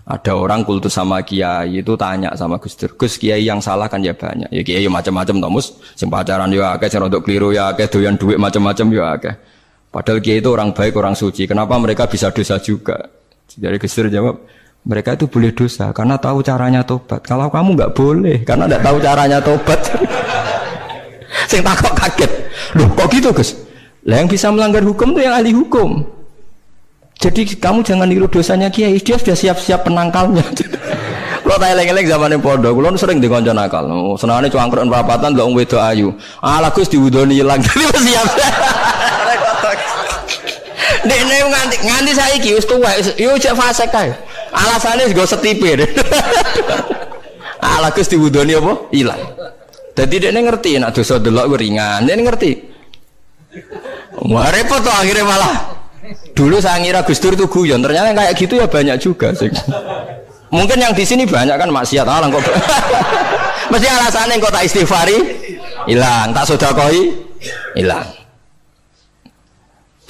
Ada orang kultus sama kiai itu tanya sama Gus Dur, Gus kiai yang salah kan ya banyak. Ya kiai macam-macam to Mus, sing pacaran ya akeh, sing rodok keliru ya akeh, doyan duit macam-macam ya akeh. Padahal kiai itu orang baik, orang suci. Kenapa mereka bisa dosa juga? Jadi Gus Dur jawab, mereka itu boleh dosa karena tahu caranya tobat. Kalau kamu enggak boleh karena enggak tahu caranya tobat. Sing takok kaget. Loh kok gitu Gus? Lah yang bisa melanggar hukum itu yang ahli hukum. Jadi kamu jangan niru dosanya kiai, dia sudah siap-siap penangkalnya. Kalau tak eleng-eleng zamannya podo, kalau sering dikonco nakal. Senangnya cuangkron perapatan, lo wedok ayu. Ala Gus diwudoni hilang, jadi siap. Dekne nganti saiki wis tuwek, yo cek fase kae. Alasane go setipir. Ala Gus diwudoni apa? Hilang. Dadi dekne ngerti nek dosa delok ringan, dekne ngerti. Wah repot to akhirnya malah. Dulu saya ngira Gus Dur itu guyon, ternyata kayak gitu ya banyak juga sih. Mungkin yang di sini banyak kan maksiat, alang kok. Mesti alasannya kok tak istighfari, hilang, tak sedekoi, hilang.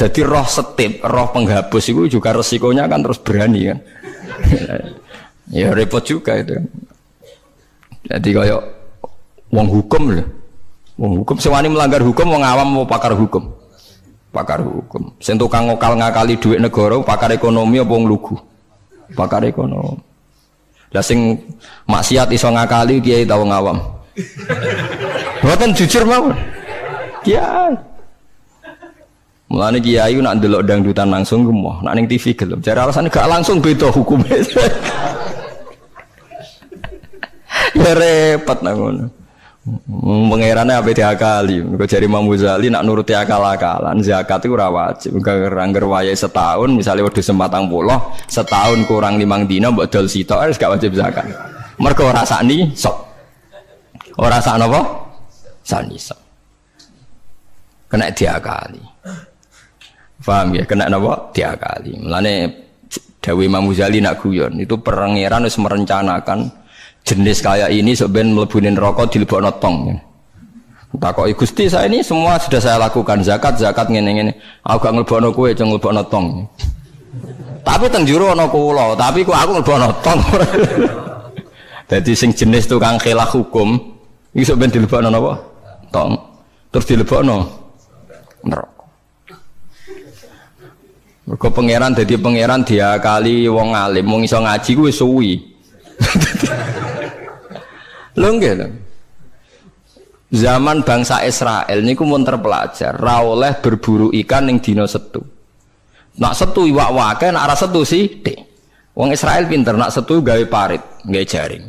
Jadi roh setip, roh penghapus itu juga resikonya kan terus berani kan. Ya repot juga itu. Jadi kayak wong hukum loh, wong hukum sewani melanggar hukum, wong awam mau pakar hukum. Pakar hukum. Sing tukang ngokal ngakali duit negara, pakar ekonomi apa wong lugu? Pakar ekonomi. Lah sing maksiat iso ngakali kiai ta wong awam. Mboten jujur mawon. Kiai. Mulane kiai nak ndelok dangdutan langsung gemoh, nak ning TV gelem. Jare alasane gak langsung beda hukumnya. Ya repot nang ngono. Pangerane ape diakali. Mergo jare Imam Ghazali nak nuruti akal-akalan, zakat iku ora wajib. Angger wayahe setahun, misale wedhus 40, setahun kurang 5 dina mbok dol sitok wis gak wajib zakat. Mergo ora sakni sok. Ora sak napa? Sakni sok. Kena diakali. Paham ya? Kena napa? Diakali. Mulane dawuh Imam Ghazali nak guyon, itu pangeran wis merencanakan jenis kayak ini sebenarnya mlebu neraka dilebokno tong. Takoki Gusti, saya ini semua sudah saya lakukan, zakat ngene-ngene. Aku gak nglebokno kowe, ceng nglebokno tong. Tapi teng jero ana kula, tapi kok aku nglebokno tong. Dadi sing jenis tukang khilaf hukum iki sebenarnya dilebokno napa? Tong. Terus dilebokno neraka. Mergo pangeran dadi pangeran diakali wong alim, wong iso ngaji kuwi suwi. Lho nggih lho. Zaman bangsa Israel niku mun terpelajar, ra oleh berburu ikan ning dina Setu. Nak Setu iwak wake, nak ora Setu sithik. Wong Israel pinter, nak Setu gawe parit, gawe jaring.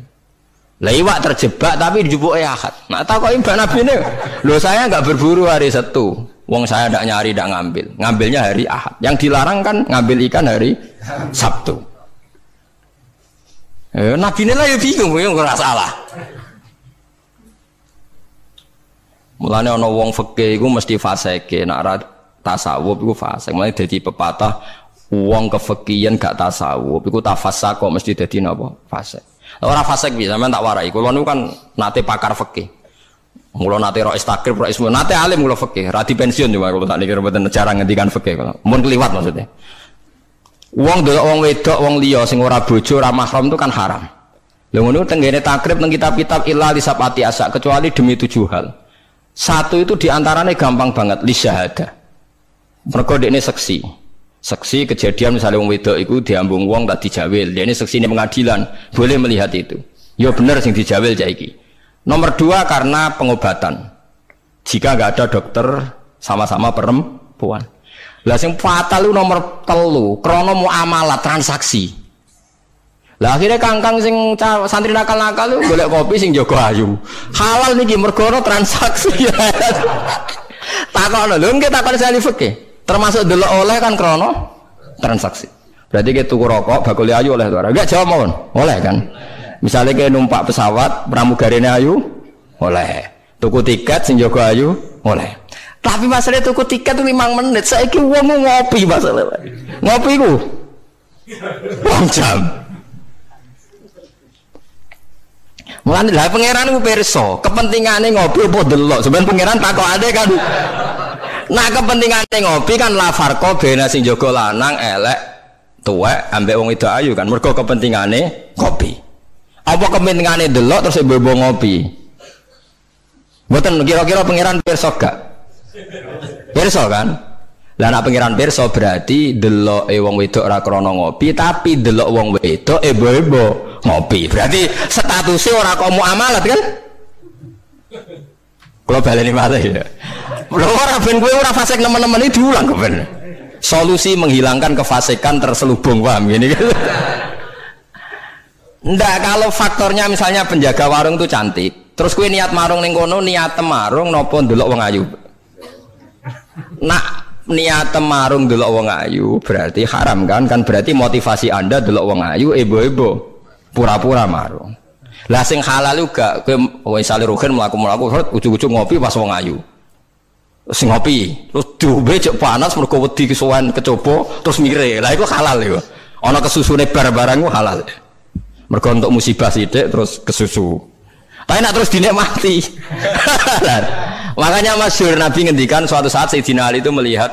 Lah iwak terjebak tapi dijupuke Ahad. Nak takoki Mbak Nabine, lho saya enggak berburu hari Setu. Wong saya ndak nyari, ndak ngambil. Ngambilnya hari Ahad. Yang dilarang kan ngambil ikan hari Sabtu. Nabi lah ya bingung, ora salah. Mulane ana wong fikih iku mesti fasike, nek ora tasawuf iku fasik. Mulane dadi pepatah wong kefikihan gak tasawuf iku tafassak kok mesti dadi napa? Fasik. Ora fasik piye sampean tak warai. Kula niku kan nate pakar fikih. Mula nate ro istakrib, ro ismu, nate alim kula fikih, ra di pensiun juga kula tak niki mboten cara ngendikan fikih kula. Mun kliwat maksudnya. Wong delok wong wedok, wong liya sing ora bojo, ora mahram itu kan haram. Lha ngono tenggene takrib nang kitab-kitab illa lisabati asa kecuali demi 7 hal. Satu itu diantaranya gampang banget li syahadah. Mergo dekne seksi. Seksi kejadian misalnya wong wedok iku diambung wong tak dijawil, dekne seksi di pengadilan, boleh melihat itu. Ya bener sing dijawil cah iki. Nomor 2 karena pengobatan. Jika nggak ada dokter sama-sama perempuan. Lah sing fatal itu nomor 3 krana muamalah transaksi. Lah akhirnya kangkang sing santri nakal-nakal itu golek kopi sing jaga ayu. Halal niki mergo transaksi. Takono lho nggih takon sali fikih. Termasuk delok oleh kan krana transaksi. Berarti ke tuku rokok bakul ayu oleh to ora? Enggak jawab mawon. Oleh kan? Misalnya kayak numpak pesawat, pramugarine ayu, oleh. Tuku tiket sing jaga ayu, oleh. Tapi masalah tuku tiket itu 5 menit. Saiki wong ngopi masalah. Ngopi ku 2 jam. Mulane lha pangeran ku pirsa, kepentingane ngopi apa delok. Sampeyan pangeran takokane kan. Nah kepentingane ngopi kan la farqa bena sing jaga lanang elek tuwek ambek wong wedok ayu kan. Mergo kepentingane ngopi. Apa kepentingane delok terus ibu ngopi? Mboten kira-kira pangeran pirsa gak? Pirsa kan? Lah nek pangeran pirsa berarti deloke wong wedok ora krana ngopi, tapi delok wong wedok ibu-ibu ngopi. Berarti statusnya ora kok muamalat kan? Kalau baleni malih ya. Lho ora ben kowe ora fasik nemen-nemen iki diulang kok ben. Solusi menghilangkan kefasikan terselubung, paham gini kan? Ndak, kalau faktornya misalnya penjaga warung itu cantik, terus kue niat marung ning kono, niat marung nopo ndelok wong ayu. Nak niat marung ndelok wong ayu berarti haram kan? Kan berarti motivasi Anda ndelok wong ayu ibu-ibu pura-pura marung. Lah sing halal juga kowe misale rugen mlaku-mlaku ujug-ujug ngopi pas wong ayu. Sing ngopi, terus diombe cek panas mergo wedi kesuwen kecoba terus mire. Lah iku halal iku. Ana kesusune bar-barang ku halal. Mergo untuk musibah sithik terus kesusu. Tapi nak terus dinikmati. Makanya masyhur Nabi ngendikan suatu saat Sayyidina Ali itu melihat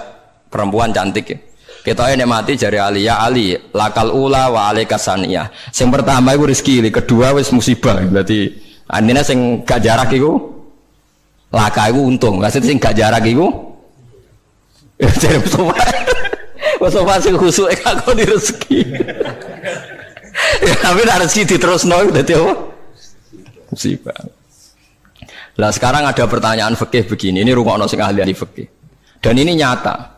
perempuan cantik ya. Kita nikmati jari Ali, ya Ali, lakal ula wa alaika saniyah. Sing pertama iku rezeki, kedua wis musibah. Berarti andine sing gak jarak iku laka iku untung. Maksud sing gak jarak iku jare sofa sing khusuk gak kok di rezeki. Ya, tapi ada rezeki diterusno dadi apa? Musibah. Lah sekarang ada pertanyaan fikih begini, ini rungokno sing ahli fikih. Dan ini nyata.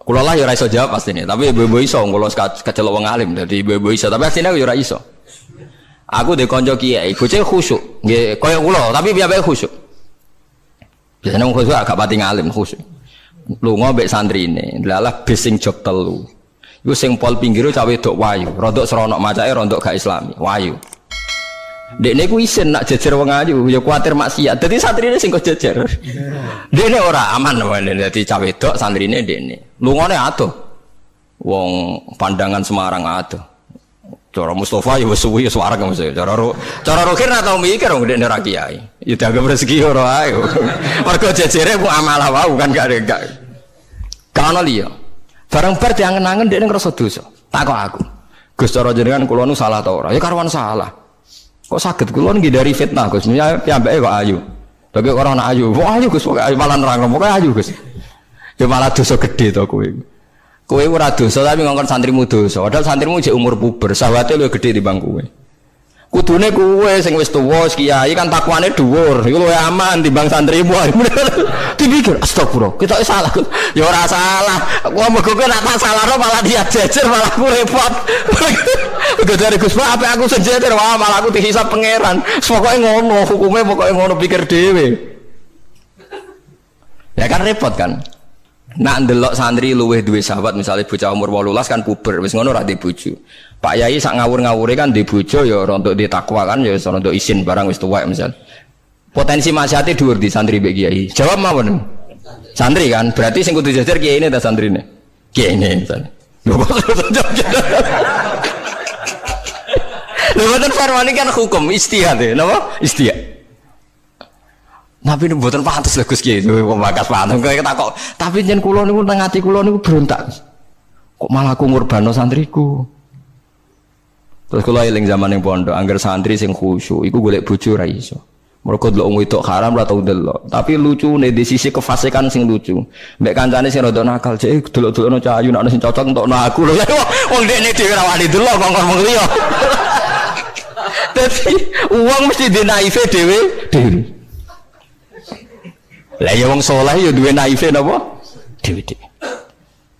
Kula lah ya ora iso jawab pastine, tapi ibu-ibu iso kula kecelok wong alim dadi ibu-ibu iso, tapi asline aku ya ora iso. Aku ndek kanca kiai, bocah khusyuk, nggih kaya kula, tapi piyambake khusyuk. Biasane wong khusyuk agak pati ngalim khusyuk. Lunga mbek santrine, lalah bis sing jog telu. Iku sing pol pinggir cah wedok wayu, rodok seronok macake rodok gak islami, wayu. Dekne ku isin nak jejer wong ayu, ya kuwatir maksiat. Dadi santrine sing kok jejer. Dekne ora aman wae dadi cah wedok santrine dekne. Lungane adoh. Wong pandangan Semarang adoh. Cara Mustafa ya wis suwi suwareg mesti. Cara Rokin ra tau mikir wong dekne ra kiai. Ya dianggap rezeki ora ae. Mergo jejere ku amalah wae kan gak. Kana liya. Barang bar diangen-angen dekne ngrasa dosa. Takok aku. Gus cara jenengan kula nu salah ta ora? Ya karuan salah. Kok saged kula ngindari fitnah Gus. Piyambake kok ayu. Bagi orang anak ayu. Wah ayu Gus, pokoke malah nerang pokoke ayu Gus. Ya malah dosa gede to kowe. Kowe ora dosa tapi ngongkon santrimu dosa. Padahal santrimu jek umur puber, sahwate luwih gede timbang kowe. Kudune kowe sing wis tuwa kiai kan takwane dhuwur. Iku luwih aman timbang santrimu. Dipikir astagfirullah, kita salah. Ya ora salah. Kok mergo kowe nek tak salahno malah dia jejer malah aku repot. Dari Gus Pak apa aku sejajar wah malah aku dihisab pangeran. Pokoke ngono, hukume pokoke ngono pikir dhewe. Ya kan repot kan. Nak ndelok santri luweh duwe sahabat misalnya bocah umur 18 kan puber wis ngono ra di bojo. Pak Yai sak ngawur-ngawure kan di bojo ya rontok di takwa kan ya rontok isin barang wis tuwek misal. Potensi maksiate dhuwur di santri mbek kiai. Jawab mawon. Santri kan berarti sing kudu jajar kiyaine ta santrine. Kiyaine misal. Lho kok lho mboten farwani kan hukum istihad ya, napa? Istihad. Tapi mboten pantes lho Gus Kiai, kok bakas pantes kok takok. Tapi yen kula niku teng ati kula niku berontak. Kok malah aku ngurbano santriku. Terus kula eling zaman ning pondok, angger santri sing khusyuk iku golek bojo ra iso. Mergo delok wong wedok haram ra tau delok. Tapi lucune di sisi kefasikan sing lucu. Mbek kancane sing rada nakal, cek delok-delokno cah ayu nek sing cocok entokno aku lho. Wong dekne dhewe ra wani delok kok ngomong liya. Dadi uang mesti dinaife dhewe. Lah ya wong saleh ya duwe naife napa? Dhewe.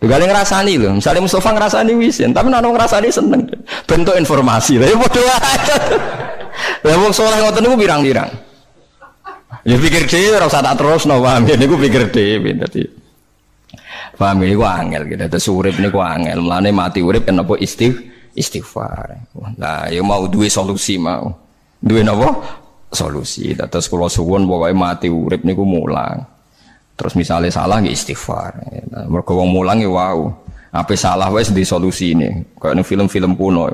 Gale ngrasani lho, misale Mustafa ngrasani wis, tapi nek ngrasani seneng. Bentuk informasi. Lah ya padha wae. Lah wong saleh ngoten niku pirang-pirang. Ya pikir dhewe ora usah tak terusno, paham ya niku pikir dhewe dadi. Paham niku angel gitu. Terus urip niku angel. Mulane mati urip kenapa istighfar. Nah, ya mau duwe solusi mau. Duwe napa? Solusi. Terus kula suwun pokoke mati urip niku mulang. Terus misalnya salah nggih istighfar. Mergo wong mulang ya wau. Ape salah wis di solusine. Kayak ning film-film kuno.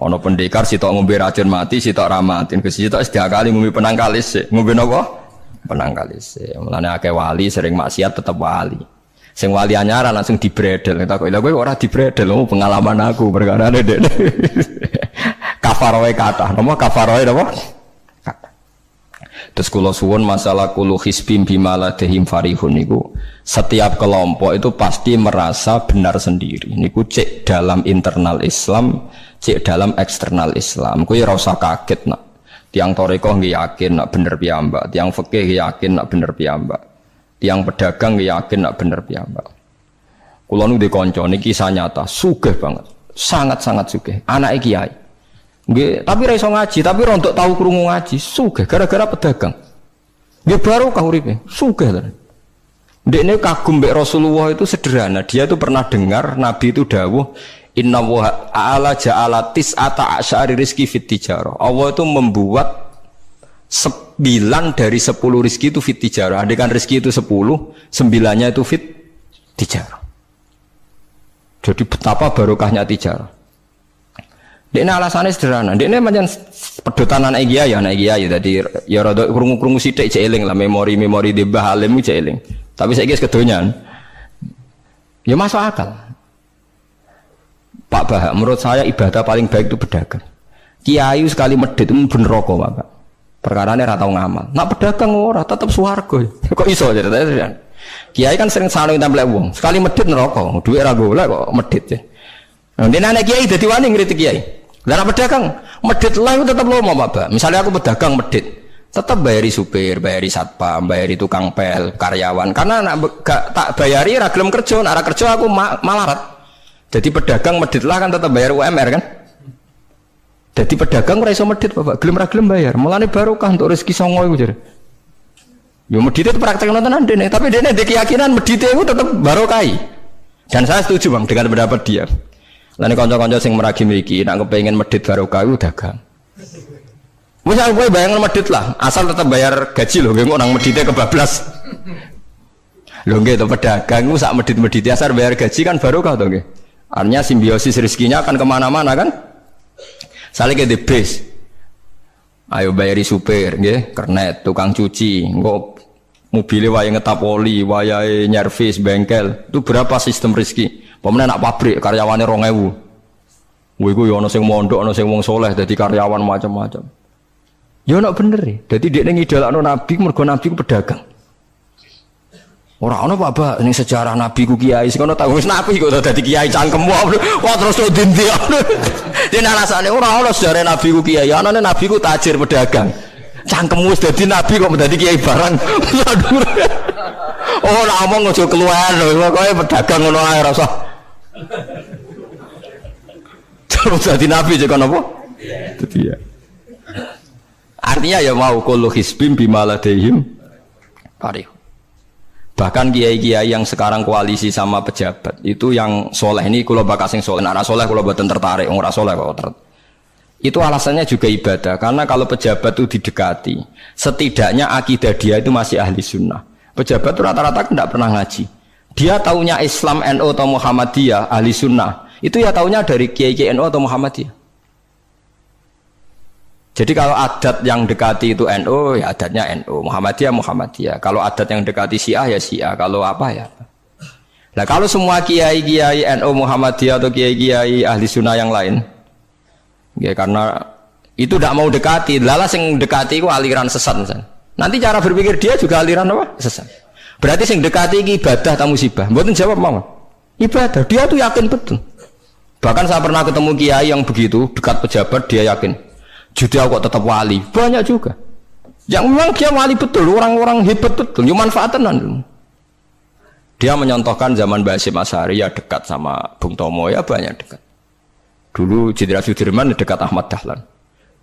Ana pendekar sitok ngombe racun mati, sitok ra mati. Sitok wis diakali ngombe penang kalis. Ngombe napa? Penang kalis. Mulane akeh wali sering maksiat tetep wali. Sing wali anyar langsung dibredel. Tak kok lha kowe ora dibredel, pengalaman aku perkara ndek. Kafaroe kathah. Napa kafaroe napa? Terus kula suwun masalah kulu hisbim bimaladehim farihun niku setiap kelompok itu pasti merasa benar sendiri. Niku cek dalam internal Islam, cek dalam eksternal Islam. Kuwi ora usah kaget nak. Tiang toreko nggih yakin nak bener piyambak, tiang fikih yakin nak bener piyambak. Tiang pedagang yakin nak bener piyambak. Kula nu dikonco niki kisah nyata, sugih banget. Sangat-sangat sugih. Anake kiai. Nggih, tapi ra iso ngaji, tapi rontok tahu krungu ngaji, sugih gara-gara pedagang. Nggih baru kah uripe, sugih ta. Ndekne kagum mbek Rasulullah itu sederhana, dia itu pernah dengar Nabi itu dawuh, "Inna wa ta'ala ja'ala tis'ata asyari rizki fit tijarah." Allah itu membuat 9 dari 10 rizki itu fit tijarah. Andai kan rizki itu 10, 9-nya itu fit tijarah. Jadi betapa barokahnya tijarah. Dekne alasannya sederhana. Dekne pancen pedotan anak kiai tadi ya rada krungu-krungu sithik cek eling lah memori-memori di Mbah Halim cek eling. Tapi saiki wis kedonyan. Ya masuk akal. Pak Bah, menurut saya ibadah paling baik itu berdagang. Kiai sekali medhit itu ben neraka, Pak. Perkarane ra tau ngamal. Nak pedagang ora tetep swarga. Kok iso ceritane? Kiai kan sering saling templek wong. Sekali medhit neraka, duwe ra golek kok medhit ya. Nah, dene anak kiai dadi wani ngritik kiai. Lah pedagang medhit lah itu tetap lomo Pak. Misalnya aku pedagang medhit. Tetap bayari supir, bayari satpam, bayari tukang pel, karyawan. Karena gak tak bayari ra gelem kerja, nek ra kerja aku malarat. Jadi pedagang medit lah kan tetap bayar UMR kan. Jadi pedagang ora iso medit Bapak, gelem ra gelem bayar. Mulane barokah untuk rezeki songo iku jare. Yo medit itu praktek nontonan dene, tapi dene di keyakinan medit itu tetap barokah. Dan saya setuju Bang dengan pendapat dia. Lan kanca-kanca sing meragi mriki nek kepengin medit barokah iku dagang. Wis aku bayang medit lah, asal tetap bayar gaji lho, nggih nang medite kebablas. Lho nggih to pedagang ku sak medit-medit asal bayar gaji kan barokah to nggih. Artinya simbiosis rezekinya akan kemana-mana kan. Saling ke bis. Ayo bayari supir nggih, kernet, tukang cuci, engko mobilnya wayahe ngetap oli, wayahe nyervis bengkel. Itu berapa sistem rezeki? Pemene nak pabrik karyawane 2000. Woi ku yo ana sing mondok, ana sing wong soleh dadi karyawan macam-macam. Ya nak bener ya. Dadi dekne ngidolakno nabi mergo nabi ku pedagang. Ora ana Pak ning sejarah nabi ku kiai sing ana tau wis nabi kok dadi kiai cangkem wae. Wah terus to dindi. Dene alasane ora ana sejarah nabi ku kiai, anane nabi ku tajir pedagang. Cangkem wis dadi nabi kok dadi kiai barang. Oh nek omong aja keluar lho, pokoke pedagang ngono ae ora usah. Terus dadi nabi jek napa? Dadi ya. Artinya ya mau kullu hisbim bimaladehim parih. Bahkan kiai-kiai yang sekarang koalisi sama pejabat itu yang soleh ini kalau bakal sing soleh, nek soleh kalau boten tertarik, ora soleh kok itu alasannya juga ibadah karena kalau pejabat itu didekati setidaknya akidah dia itu masih ahli sunnah. Pejabat itu rata-rata tidak pernah ngaji, dia taunya Islam NU atau Muhammadiyah ahli sunnah itu ya taunya dari kiai-kiai NU atau Muhammadiyah. Jadi kalau adat yang dekati itu NU, ya adatnya NU, Muhammadiyah, Muhammadiyah. Kalau adat yang dekati Syiah, ya Syiah. Kalau apa ya? Nah kalau semua kiai-kiai NU, Muhammadiyah atau kiai-kiai ahli sunnah yang lain, ya karena itu tidak mau dekati, lala sing dekati itu aliran sesat misalnya. Nanti cara berpikir dia juga aliran apa? Sesat. Berarti sing dekati ini ibadah atau musibah? Mboten jawab mau. Ibadah. Dia tuh yakin betul. Bahkan saya pernah ketemu kiai yang begitu dekat pejabat, dia yakin. Jadi aku kok tetap wali, banyak juga. Yang memang dia wali betul, orang-orang hebat betul, cuma manfaatan. Dia menyontohkan zaman Mbah Hasyim Asy'ari ya dekat sama Bung Tomo ya banyak dekat. Dulu Jenderal Sudirman dekat Ahmad Dahlan.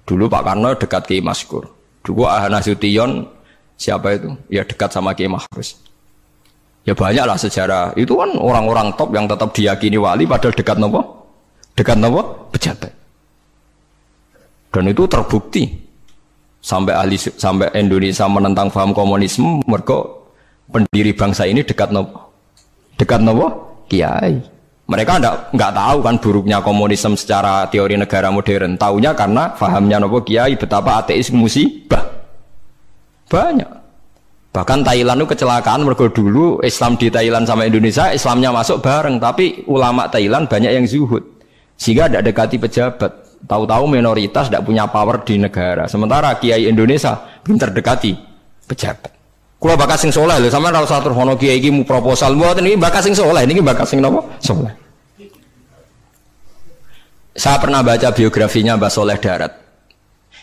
Dulu Pak Karno dekat Kiai Maskur. Dulu Ahana Sution siapa itu? Ya dekat sama Kiai Mahrus. Ya banyaklah sejarah. Itu kan orang-orang top yang tetap diyakini wali padahal dekat nopo? Dekat nopo? Pejabat. Dan itu terbukti sampai Indonesia menentang paham komunisme mergo pendiri bangsa ini dekat nopo kiai. Mereka enggak tahu kan buruknya komunisme secara teori negara modern, taunya karena pahamnya nopo kiai betapa ateis musibah banyak. Bahkan Thailand itu kecelakaan mergo dulu Islam di Thailand sama Indonesia Islamnya masuk bareng, tapi ulama Thailand banyak yang zuhud sehingga tidak dekati pejabat. Tahu-tahu minoritas tidak punya power di negara. Sementara kiai Indonesia belum terdekati pejabat. Kalau bakas sing soleh lho, sama ora usah terus ono kiai iki mu proposal mboten iki bakas sing soleh, niki bakas sing napa? Soleh. Saya pernah baca biografinya Mbah Soleh Darat.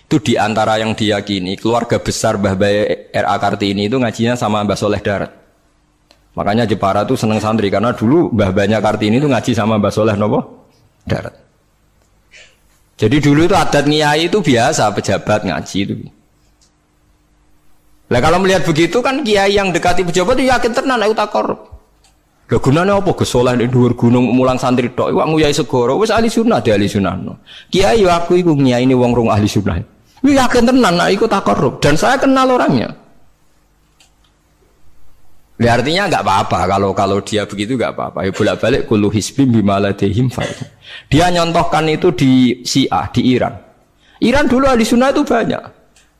Itu di antara yang diyakini keluarga besar Mbah Bae R.A. Kartini itu ngajinya sama Mbah Soleh Darat. Makanya Jepara itu seneng santri karena dulu Mbah Banyak Kartini itu ngaji sama Mbah Soleh napa? Darat. Jadi dulu itu adat ngiyai itu biasa pejabat ngaji itu. Lah kalau melihat begitu kan kiai yang dekati pejabat itu yakin tenan nek utak korup. Lah gunane apa gesoleh ning dhuwur gunung mulang santri tok iku nguyai segoro wis ahli sunnah de ahli sunnah. Kiai yo aku iku ngiyaine wong rong ahli sunnah. Kuwi yakin tenan nek iku tak korup dan saya kenal orangnya. Ya artinya enggak apa-apa kalau dia begitu enggak apa-apa. Ya bolak-balik kullu hisbim bimaladehim fa. Dia nyontohkan itu di Syiah di Iran. Iran dulu ahli sunnah itu banyak.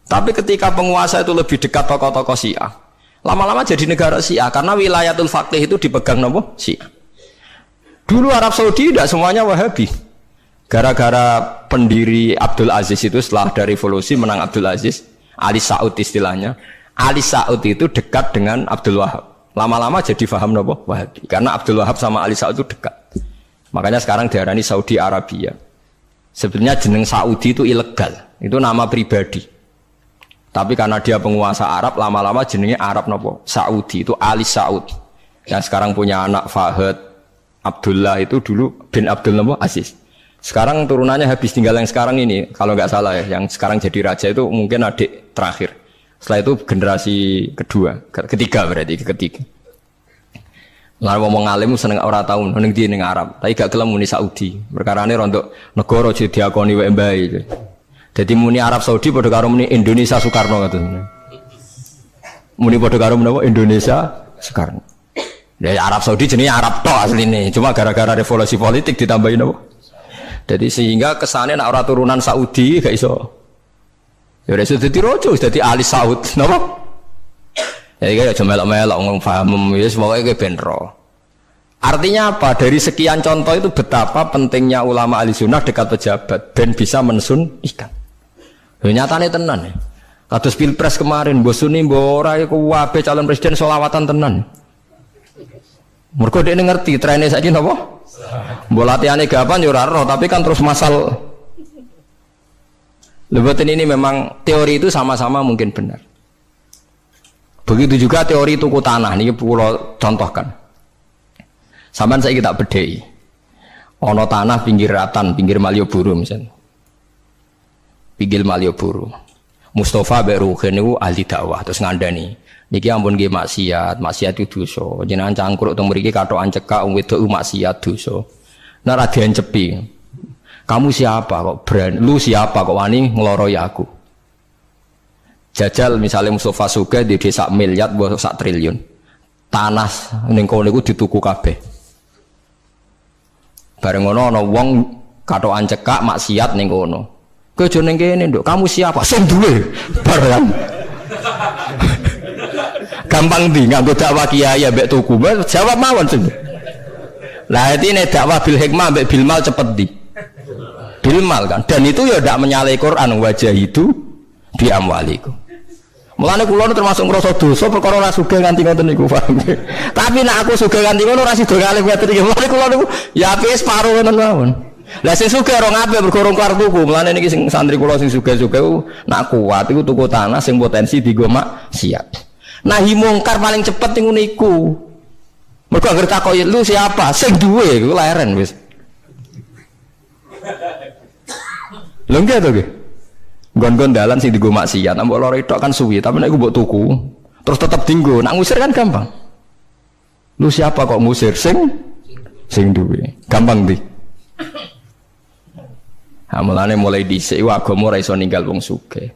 Tapi ketika penguasa itu lebih dekat tokoh-tokoh Syiah, lama-lama jadi negara Syiah karena wilayatul faqih itu dipegang nopo Syiah. Dulu Arab Saudi tidak semuanya Wahabi. Gara-gara pendiri Abdul Aziz itu setelah ada revolusi menang Abdul Aziz, Ali Saud istilahnya. Ali Saud itu dekat dengan Abdul Wahab. Lama-lama jadi faham nopo Wahabi. Karena Abdul Wahab sama Ali Saud itu dekat. Makanya sekarang diarani Saudi Arabia. Sebenarnya jeneng Saudi itu ilegal. Itu nama pribadi. Tapi karena dia penguasa Arab, lama-lama jenenge Arab nopo? Saudi, itu Ali Saud. Yang sekarang punya anak Fahad Abdullah itu dulu bin Abdul nopo? Aziz. Sekarang turunannya habis, tinggal yang sekarang ini, kalau nggak salah ya, yang sekarang jadi raja itu mungkin adik terakhir. Setelah itu generasi ketiga berarti ketiga. Lalu ngomong alim seneng ora tau ning ndi ning Arab, tapi gak gelem muni Saudi. Perkarane rontok negara jadi diakoni wae mbae. Jadi muni Arab Saudi padha karo muni Indonesia Soekarno ngoten. Muni padha karo menapa Indonesia Soekarno. Ya Arab Saudi jenenge Arab tok asline, cuma gara-gara revolusi politik ditambahin apa? Jadi sehingga kesane nek ora turunan Saudi gak iso. Ya wis dadi raja, wis dadi Ali Saud, napa? Ya iki aja melok-melok ngomong paham wis pokoke kowe ben ro. Artinya apa? Dari sekian contoh itu betapa pentingnya ulama ahli sunnah dekat pejabat ben bisa mensunnikan. Ya nyatane tenan ya. Kados Pilpres kemarin mbok suni mbok ora iku wae calon presiden selawatan tenan. Mergo dekne ngerti trene saiki napa? Mbok latihane gapan ya ora ro, tapi kan terus masal. Lebatin ini memang teori itu sama-sama mungkin benar. Begitu juga teori tuku tanah ini pulau contohkan. Sampeyan saiki tak bedheki. Ana tanah pinggir Ratan, pinggir Malioboro misalnya. Pinggir Malioboro. Mustafa mbek Ruhin niku ahli dakwah terus ngandani. Niki ampun nggih maksiat itu dosa. Jenengan cangkruk teng mriki kathokan cekak wong wedok maksiat dosa. Nek ra diencepi. Kamu siapa kok brand? Lu siapa kok wani ngloroi aku? Jajal misalnya Mustafa Sugih di desa miliar buat sak triliun. Tanah ning kono niku dituku kabeh. Bareng ngono ana wong kathokan cekak maksiat ning kono. Kowe aja ning kene, Nduk. Kamu siapa? Sing duwe. Bareng. Gampang ndi nganggo dakwah kiai mbek tuku. Jawab mawon sing. Lah iki nek dakwah bil hikmah mbek bil mal cepet ndi? Bil mal kan. Dan itu ya ndak menyalahi Quran wajah itu bi amwalikum. Mulane kula termasuk ngrasa dosa perkara ora sugih nganti ngoten niku, paham. Tapi nek aku sugih nganti ngono ora sida kalih ngoten iki. Mulane kula niku ya apike separo ngoten mawon. Lah sing sugih ora ngapik mergo ora kelar tuku. Mulane niki sing santri kula sing sugih-sugih nak kuat iku tuku tanah sing potensi dienggo maksiat. Nahi mungkar paling cepet niku niku. Mergo anggere takoki lu siapa? Sing duwe iku leren wis. Lho nggih to nggih. Gon-gon dalan sing dienggo maksiat, mbok loro tok kan suwi, tapi nek mbok tuku, terus tetep dienggo, nak ngusir kan gampang. Lu siapa kok ngusir sing duwe? Gampang ndi? Ha mulane mulai dhisik agama ora iso ninggal wong sugih.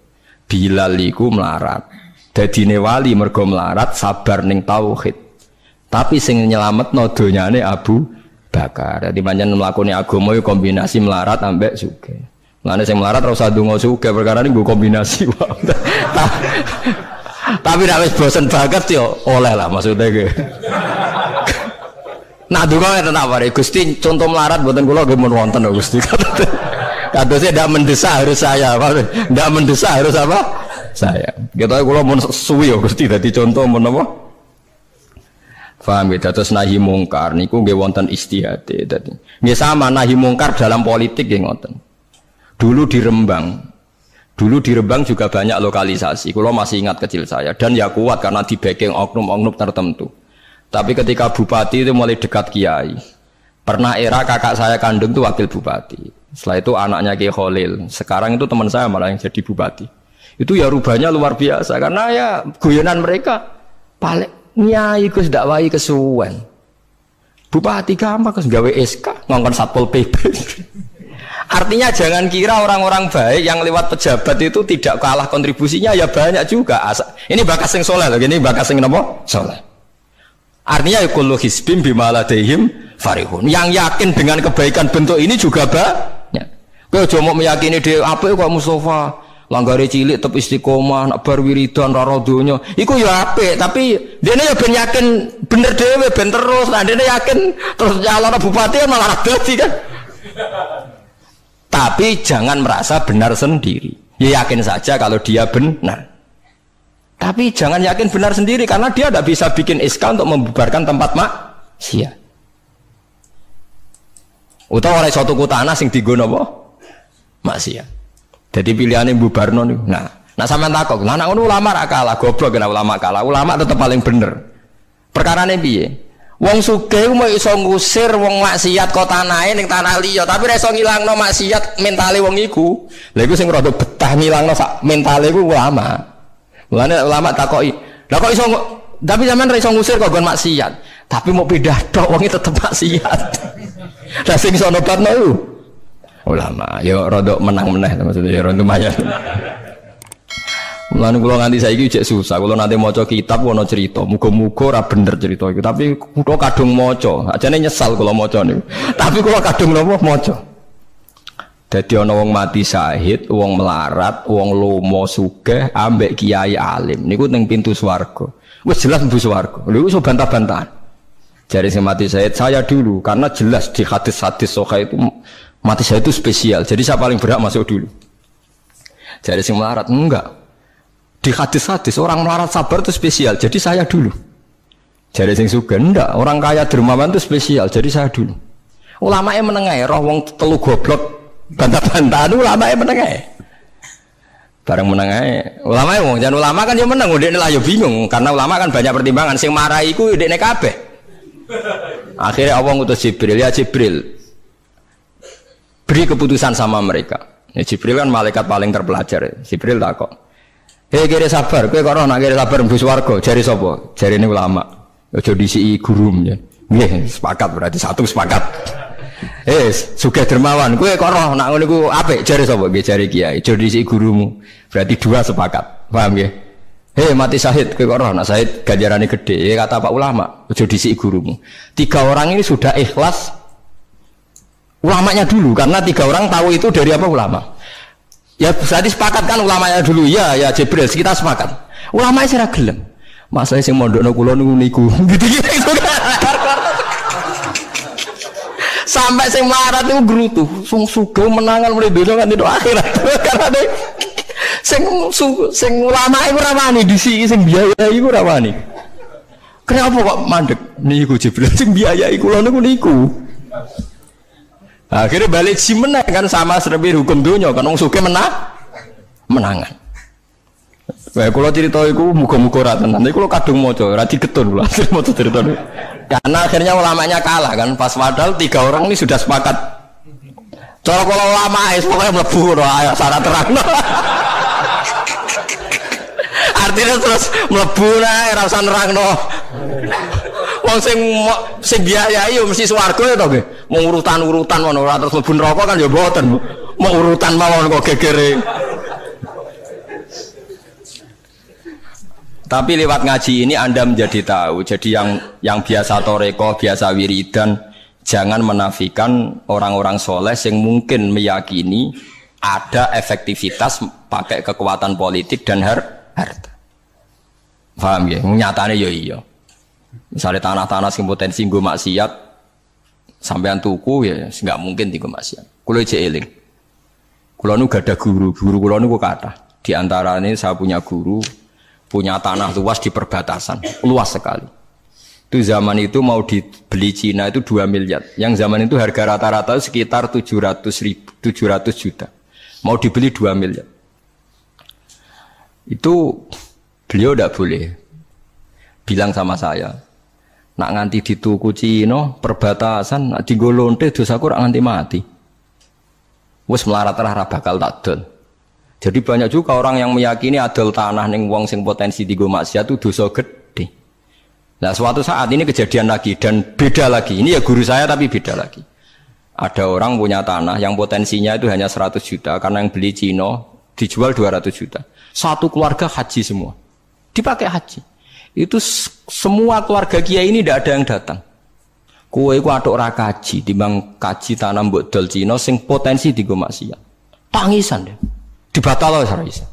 Bilal iku melarat. Dadine wali mergo melarat sabar ning tauhid. Tapi sing nyelametno donyane Abu Bakar. Dadi pancen mlakune agama yo kombinasi melarat ambek sugih. Mulane sing melarat ora usah ndonga sugih perkara niku kombinasi wae. Tapi nek wis bosen banget yo oleh lah maksudnya ge. Nah ndonga ngeten apa Gusti contoh melarat mboten kula nggih mun wonten Gusti. Kadosnya ndak mendesak harus saya, ndak mendesak harus apa? Saya. Kita kula mun suwi yo Gusti dadi contoh mun apa? Paham ya, terus nahi mungkar niku nggih wonten istihade dadi. Nggih sama nahi mungkar dalam politik nggih ngoten. Dulu di Rembang juga banyak lokalisasi. Kalau masih ingat kecil saya dan ya kuat karena di backing oknum-oknum tertentu. Tapi ketika bupati itu mulai dekat kiai. Pernah era kakak saya kandung itu wakil bupati. Setelah itu anaknya Kiai Khalil. Sekarang itu teman saya malah yang jadi bupati. Itu ya rubahnya luar biasa karena ya guyonan mereka paling nyai Gus dakwai kesuwen. Bupati gampang Gus gawe SK ngongkon Satpol PP. Artinya jangan kira orang-orang baik yang lewat pejabat itu tidak kalah kontribusinya ya banyak juga. Ini bakas sing soleh loh, ini bakas sing napa? Soleh. Artinya kullu hisbim bima ladaihim farihun. Yang yakin dengan kebaikan bentuk ini juga banyak. Kowe aja mau meyakini dhewe apik kok Mustafa, langgare cilik tetep istiqomah, nak bar wiridan karo donya. Iku ya apik, tapi dene ya ben yakin bener dhewe ben terus. Nah dene yakin terus nyalon bupati malah dadi kan. Tapi jangan merasa benar sendiri. Ya yakin saja kalau dia benar. Tapi jangan yakin benar sendiri karena dia tidak bisa bikin SK untuk membubarkan tempat maksiat. Utawa ora iso tuku tanah sing dienggo napa? Maksiat. Jadi pilihannya bubarno niku. Nah Nah sampean takok, lah nek ulama ra kalah, goblok kena ulama kalah. Ulama tetep paling bener. Perkarane piye? Wong sugih mau iso ngusir wong maksiat kok tanahe ning tanah liya, tapi ra iso ngilangno maksiat mentale wong iku. Lha iku sing rada betah ngilangno sak mentale iku ulama. Mulane ulama takoki, "Lah kok iso tapi sampean ra iso ngusir kok nggon maksiat, tapi mau pindah tok wong tetep maksiat." Lah sing iso nobatno iku ulama. Ya rada menang-meneh maksudnya ya rada lumayan. Mulane kula nganti saiki jek susah, kula nanti maca kitab ana cerita, muga-muga ora bener cerita iku, tapi kula kadung maca, ajane nyesal kula maca niku. Tapi kula kadung napa maca. Dadi ana wong mati syahid, wong melarat, wong lomo sugih ambek kiai alim niku ning pintu swarga. Wis jelas mlebu swarga. Lha iso bantah-bantahan. Jare sing mati syahid saya dulu karena jelas di hadis-hadis sahih itu mati syahid itu spesial. Jadi saya paling berhak masuk dulu. Jare sing melarat enggak. Di hadis-hadis orang melarat sabar itu spesial, jadi saya dulu. Jadi sing sugih ndak, orang kaya dermawan itu spesial, jadi saya dulu. Ulama yang menengah, roh wong telu goblok bantah-bantahan ulama yang menengah. Bareng menengah, ulama yang jangan ulama kan dia menang, udah lah ya bingung karena ulama kan banyak pertimbangan. Sing marah iku udah kabeh. Akhirnya Allah ngutus Jibril, ya Jibril, beri keputusan sama mereka. Ya, Jibril kan malaikat paling terpelajar. Jibril takok. Hei kira sabar, kowe kok ora nak kira sabar mlebu swarga, jare sapa? Jarine ulama. Aja disiki gurum ya. Nggih, sepakat berarti satu sepakat. Sugih dermawan, kowe kok ora nak ngono iku apik, jare sapa? Nggih jare kiai. Aja disiki gurumu. Berarti dua sepakat. Paham nggih? Mati syahid, kowe kok ora nak syahid ganjarane gede. Kata Pak ulama, aja disiki gurumu. 3 orang ini sudah ikhlas ulamanya dulu karena 3 orang tahu itu dari apa ulama. Ya berarti sepakat kan ulamanya dulu ya Jibril kita sepakat. Ulamanya sira gelem. Masalah sing mondokno kula niku gitu-gitu kan. Sampai sing melarat niku grutu, sing sugih menangan mulai donya kan itu akhirat. Karena sing ulama iku ora wani disiki sing biayai iku ora wani. Kenapa kok mandek niku Jibril sing biayai kula niku. Akhirnya balik si menang kan sama seperti hukum dunia kan wong sugih menangan. Wah kalau cerita itu muga-muga ra tenan. Nek kula kadung maca ra digetun kula maca cerita niku. Karena akhirnya ulamanya kalah kan pas padahal 3 orang ini sudah sepakat. Cara kalau ulama pokoknya mlebu ayo syarat terangno. Artinya terus mlebu ora usah nerangno. Wong sing biayai yo mesti swarga ya to nggih. Mau urutan-urutan ngono ora terus mlebu neraka kan ya mboten. Mau urutan mawon kok gegere. Tapi lewat ngaji ini Anda menjadi tahu. Jadi yang biasa toreko, biasa wiridan, jangan menafikan orang-orang soleh yang mungkin meyakini ada efektivitas pakai kekuatan politik dan harta. Paham ya? Nyatanya ya iya. Misalnya tanah-tanah yang potensi nggo maksiat sampean tuku ya nggak mungkin nggo maksiat. Kulo cek eling. Kulo nu gak ada guru kulo nu kata. Di antara ini saya punya guru punya tanah luas di perbatasan, luas sekali. Itu zaman itu mau dibeli Cina itu 2 miliar. Yang zaman itu harga rata-rata sekitar 700 juta. Mau dibeli 2 miliar. Itu beliau tidak boleh. Bilang sama saya, nak nganti dituku Cina perbatasan, nak digolonte dosaku rak nganti mati. Wes melarat ra bakal takdol. Jadi banyak juga orang yang meyakini adol tanah ning wong sing potensi digo maksiat itu dosa gede. Nah suatu saat ini kejadian lagi dan beda lagi. Ini ya guru saya tapi beda lagi. Ada orang punya tanah yang potensinya itu hanya 100 juta karena yang beli Cina dijual 200 juta. Satu keluarga haji semua. Dipakai haji. Itu semua keluarga kiai ini tidak ada yang datang. Kowe iku atuk ora kaji timbang kaji tanah mbok dol Cina sing potensi digo maksiat. Tangisan deh. Dibatal oleh Isa.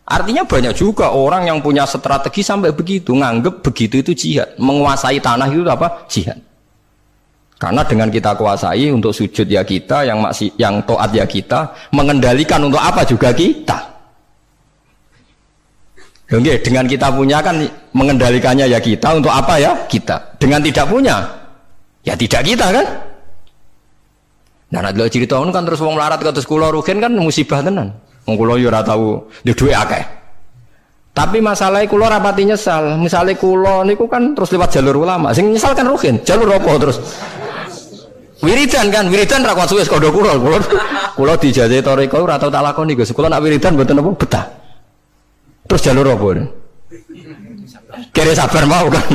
Artinya banyak juga orang yang punya strategi sampai begitu, nganggep begitu itu jihad, menguasai tanah itu apa? Jihad. Karena dengan kita kuasai untuk sujud ya kita, yang taat ya kita, mengendalikan untuk apa juga kita. Oke, dengan kita punya kan mengendalikannya ya kita, untuk apa ya kita. Dengan tidak punya, ya tidak kita kan. Nah, nek cerita kan terus wong melarat kados kula rugen kan musibah tenan. Wong kula yo ora tau duwe akeh. Tapi masalahnya kula rapati nyesal. Misalnya kula niku kan terus lewat jalur ulama. Sing nyesal kan Ruhin. Jalur apa terus? Wiridan kan, wiridan ra kuat suwe kondo kula. Kula dijajahi toriko ora tau tak lakoni Gus. Kula nak wiridan mboten apa betah. Terus jalur apa? Kira sabar mau kan.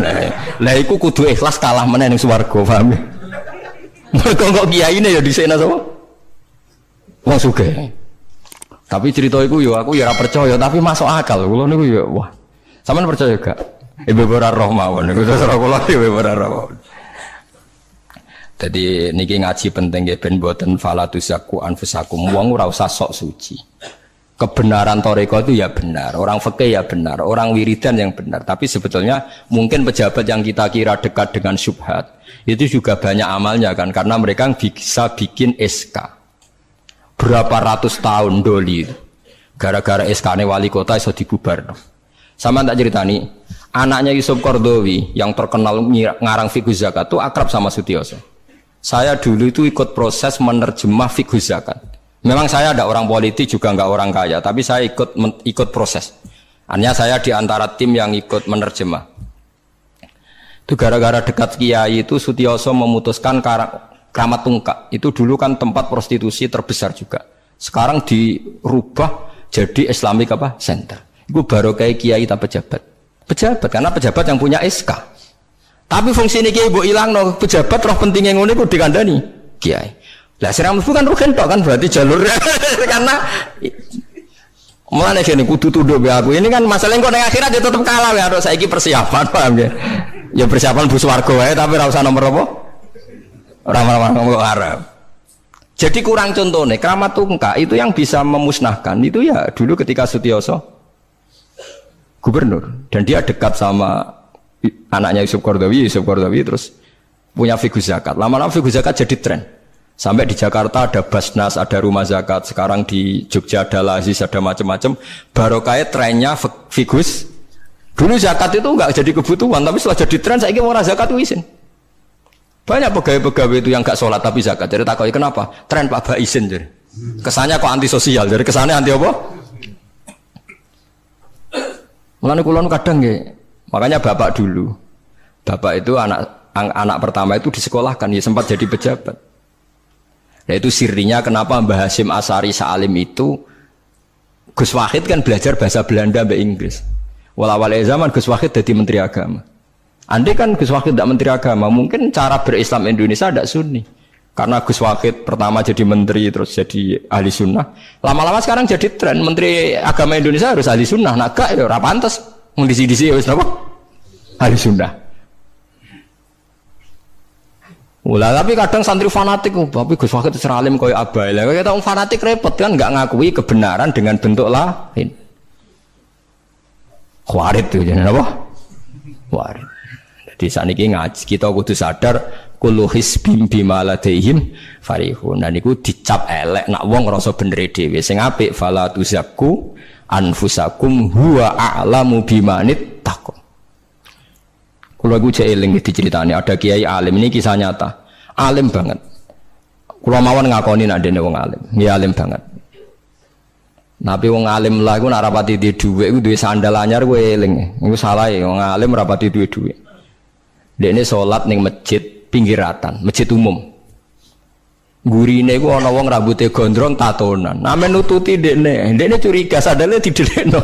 Lah iku kudu ikhlas kalah meneh ning swarga, paham? Mergo kok kiyaine ya dhisik napa? Wong sugih. Tapi cerita iku yo aku ya ora percaya, tapi masuk akal. Kula niku yo wah. Sampeyan percaya gak? Ibu ora roh mawon niku terus kula ibu ora roh. Jadi niki ngaji penting nggih ben mboten falatusaku anfusakum. Wong ora usah sok suci. Kebenaran toriko itu ya benar, orang fikih ya benar, orang wiridan yang benar. Tapi sebetulnya mungkin pejabat yang kita kira dekat dengan syubhat itu juga banyak amalnya kan, karena mereka bisa bikin SK berapa ratus tahun doli. Gara-gara SK-ne wali kota iso dibubar. Sama tak ceritani, anaknya Yusuf Qaradawi yang terkenal ngarang fiqh zakat itu akrab sama Sutioso. Saya dulu itu ikut proses menerjemah fiqh zakat. Memang saya ada orang politik juga enggak orang kaya, tapi saya ikut proses. Hanya saya di antara tim yang ikut menerjemah. Itu gara-gara dekat kiai itu Sutioso memutuskan Kramat Tungkak. Itu dulu kan tempat prostitusi terbesar juga. Sekarang dirubah jadi Islamic Center. Itu baru kayak kiai tak pejabat. Pejabat karena pejabat yang punya SK. Tapi fungsi ini kiai bu hilang no pejabat roh pentingnya ngono iku dikandani kiai. Lah sirah mlebu kan rugen tok kan berarti jalur karena mulane kene kudu tunduk be aku. Ini kan masalah kok ning akhirat ya tetep kalah ya harus saiki persiapan paham ya. Ya persiapan bus warga wae tapi ora usah nomor apa? Ora ngomong Arab. Jadi kurang contohnya Kramat Tungkak itu yang bisa memusnahkan itu ya dulu ketika Sutioso gubernur dan dia dekat sama anaknya Yusuf Qaradawi terus punya fiqh zakat. Lama-lama fiqh zakat jadi tren. Sampai di Jakarta ada Basnas, ada rumah zakat. Sekarang di Jogja ada Lazis, ada macam-macam. Barokahnya trennya figus. Dulu zakat itu enggak jadi kebutuhan, tapi setelah jadi tren, saya ingin orang zakat itu izin. Banyak pegawai-pegawai itu yang enggak sholat tapi zakat. Jadi takutnya kenapa? Tren Pak Ba izin. Jadi. Kesannya kok antisosial. Jadi kesannya anti apa? Mulane kula kadang nggih. Makanya bapak dulu. Bapak itu anak pertama itu disekolahkan, ya sempat jadi pejabat. Nah itu sirinya kenapa Mbah Hasyim Asy'ari Salim itu Gus Wahid kan belajar bahasa Belanda mbak Inggris. Awal zaman Gus Wahid jadi menteri agama. Andai kan Gus Wahid tidak menteri agama, mungkin cara berislam Indonesia tidak sunni. Karena Gus Wahid pertama jadi menteri terus jadi ahli sunnah. Lama-lama sekarang jadi tren menteri agama Indonesia harus ahli sunnah. Nah gak ya ora pantes. Mendisi-disi wis napa? Ahli sunnah. Ulah tapi kadang santri fanatik, tapi Gus Wahid seralim koyo abai. Lah kita orang fanatik repot kan enggak ngakui kebenaran dengan bentuk lain. Khawarit itu jenenge apa? Khawarit. Jadi saniki ngaji kita kudu sadar kullu hisbim bima ladaihim farihun. Dan niku dicap elek nak wong ngrasa bener dhewe. Sing apik fala tuzakku anfusakum huwa a'lamu bimanit taqwa. Kalau aku cek eling diceritani ada kiai alim, ini kisah nyata, alim banget. Kalau mawon ngakoni nak dene wong alim, ya alim banget. Tapi wong alim lah, aku nak rapati di duit, aku duit sandal anyar, gue eling. Aku salah ya, wong alim rapati duit. Dene sholat neng masjid pinggiratan, masjid umum. Gurine aku ana wong rambutnya gondrong tatonan, namen nututi dene curiga sandalnya didelekno.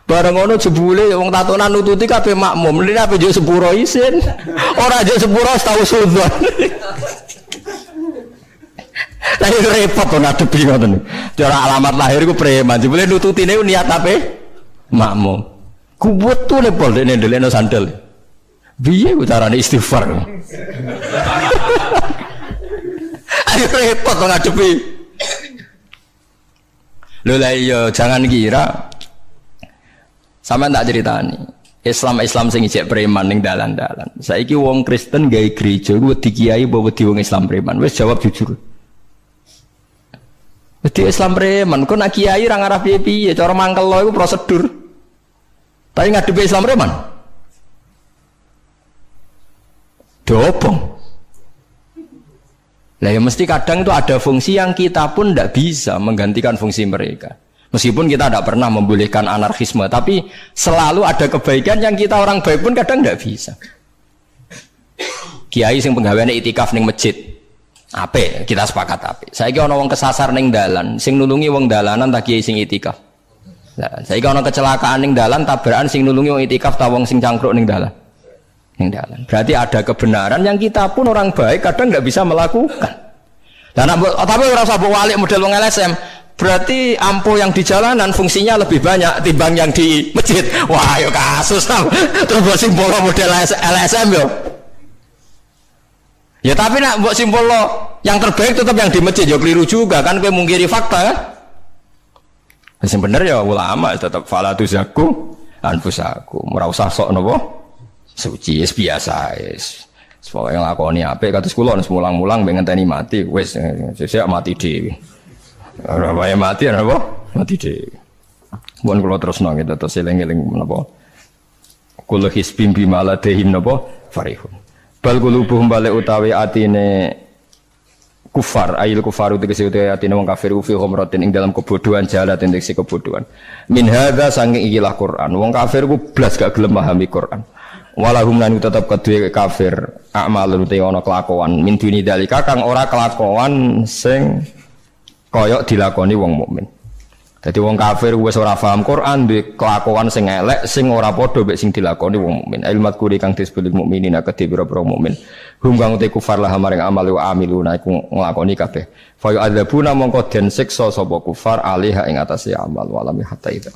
Bareng ngono jebule wong tatonan nututi kabeh makmum. Lha apa yo sepuro isin. Ora yo sepuro tau sudzon. Lah repot to ngadepi ngoten. Cara alamat lahir ku preman. Jebule nututine niat ape? Makmum. Ku wetune pol dene ndelekno sandal. Piye ku carane istighfar? Ayo repot to ngadepi. Lho lah iya jangan kira sama tak ceritani Islam sing ijek preman ning dalan-dalan. Saiki wong Kristen gawe gereja ku wedi kiai apa wedi wong Islam preman. Wis jawab jujur. Wedi Islam preman, kok nak kiai ra ngarah piye-piye, cara mangkel lo iku prosedur. Tapi ngadepi Islam preman. Dobong. Lah ya mesti kadang itu ada fungsi yang kita pun tidak bisa menggantikan fungsi mereka. Meskipun kita tidak pernah membolehkan anarkisme, tapi selalu ada kebaikan yang kita orang baik pun kadang tidak bisa. Kiai sing penggaweane itikaf ning masjid. Ape, kita sepakat ape. Saiki ana wong kesasar ning dalan, sing nulungi wong dalanan ta kiai sing itikaf. Lah, saiki ana kecelakaan ning dalan, tabrakan sing nulungi wong itikaf ta wong sing cangkruk ning dalan. Berarti ada kebenaran yang kita pun orang baik kadang nggak bisa melakukan. Dan tapi ora usah mbok walik model wong LSM. Berarti ampuh yang di jalanan fungsinya lebih banyak timbang yang di masjid. Wah, yo kasus terus mbok simbol model LSM yo. Ya tapi nak mbok simbol yang terbaik tetap yang di masjid yo keliru juga kan, kowe mungkiri fakta kan. Sing bener ya ulama tetap fala tuzaku anfusakum. Ora usah sok napa suci biasa wis. Pokoke nglakoni apik kados kula mulang-mulang ben ngenteni mati wis sesuk mati dhewe. Ora wae mati apa? Mati dhewe. Mun kula terusno gitu terus eling-eling menapa. Kula hisbim bimaladehim napa farihun. Bal qulubuhum balik utawi atine kufar ayil kufaru tegese utawi atine wong kafir fi khamratin ing dalam kebodohan jalat tegese kebodohan. Min hadza saking ikilah Quran. Wong kafir ku blas gak gelem memahami Quran. Walahum lan tetap kedue kafir amalun te ana kelakuan min duni dalika kang ora kelakuan sing kaya dilakoni wong mukmin. Dadi wong kafir wis ora paham Quran duwe kelakuan sing elek sing ora padha mek sing dilakoni wong mukmin. Ilmat kuri kang disebut mukminin kedhe pira-pira mukmin. Hum kang te kufar lah maring amal wa amiluna iku nglakoni kabeh. Fa yu'adzabuna mongko den siksa sapa kufar alih ing atase amal walami hatta itu.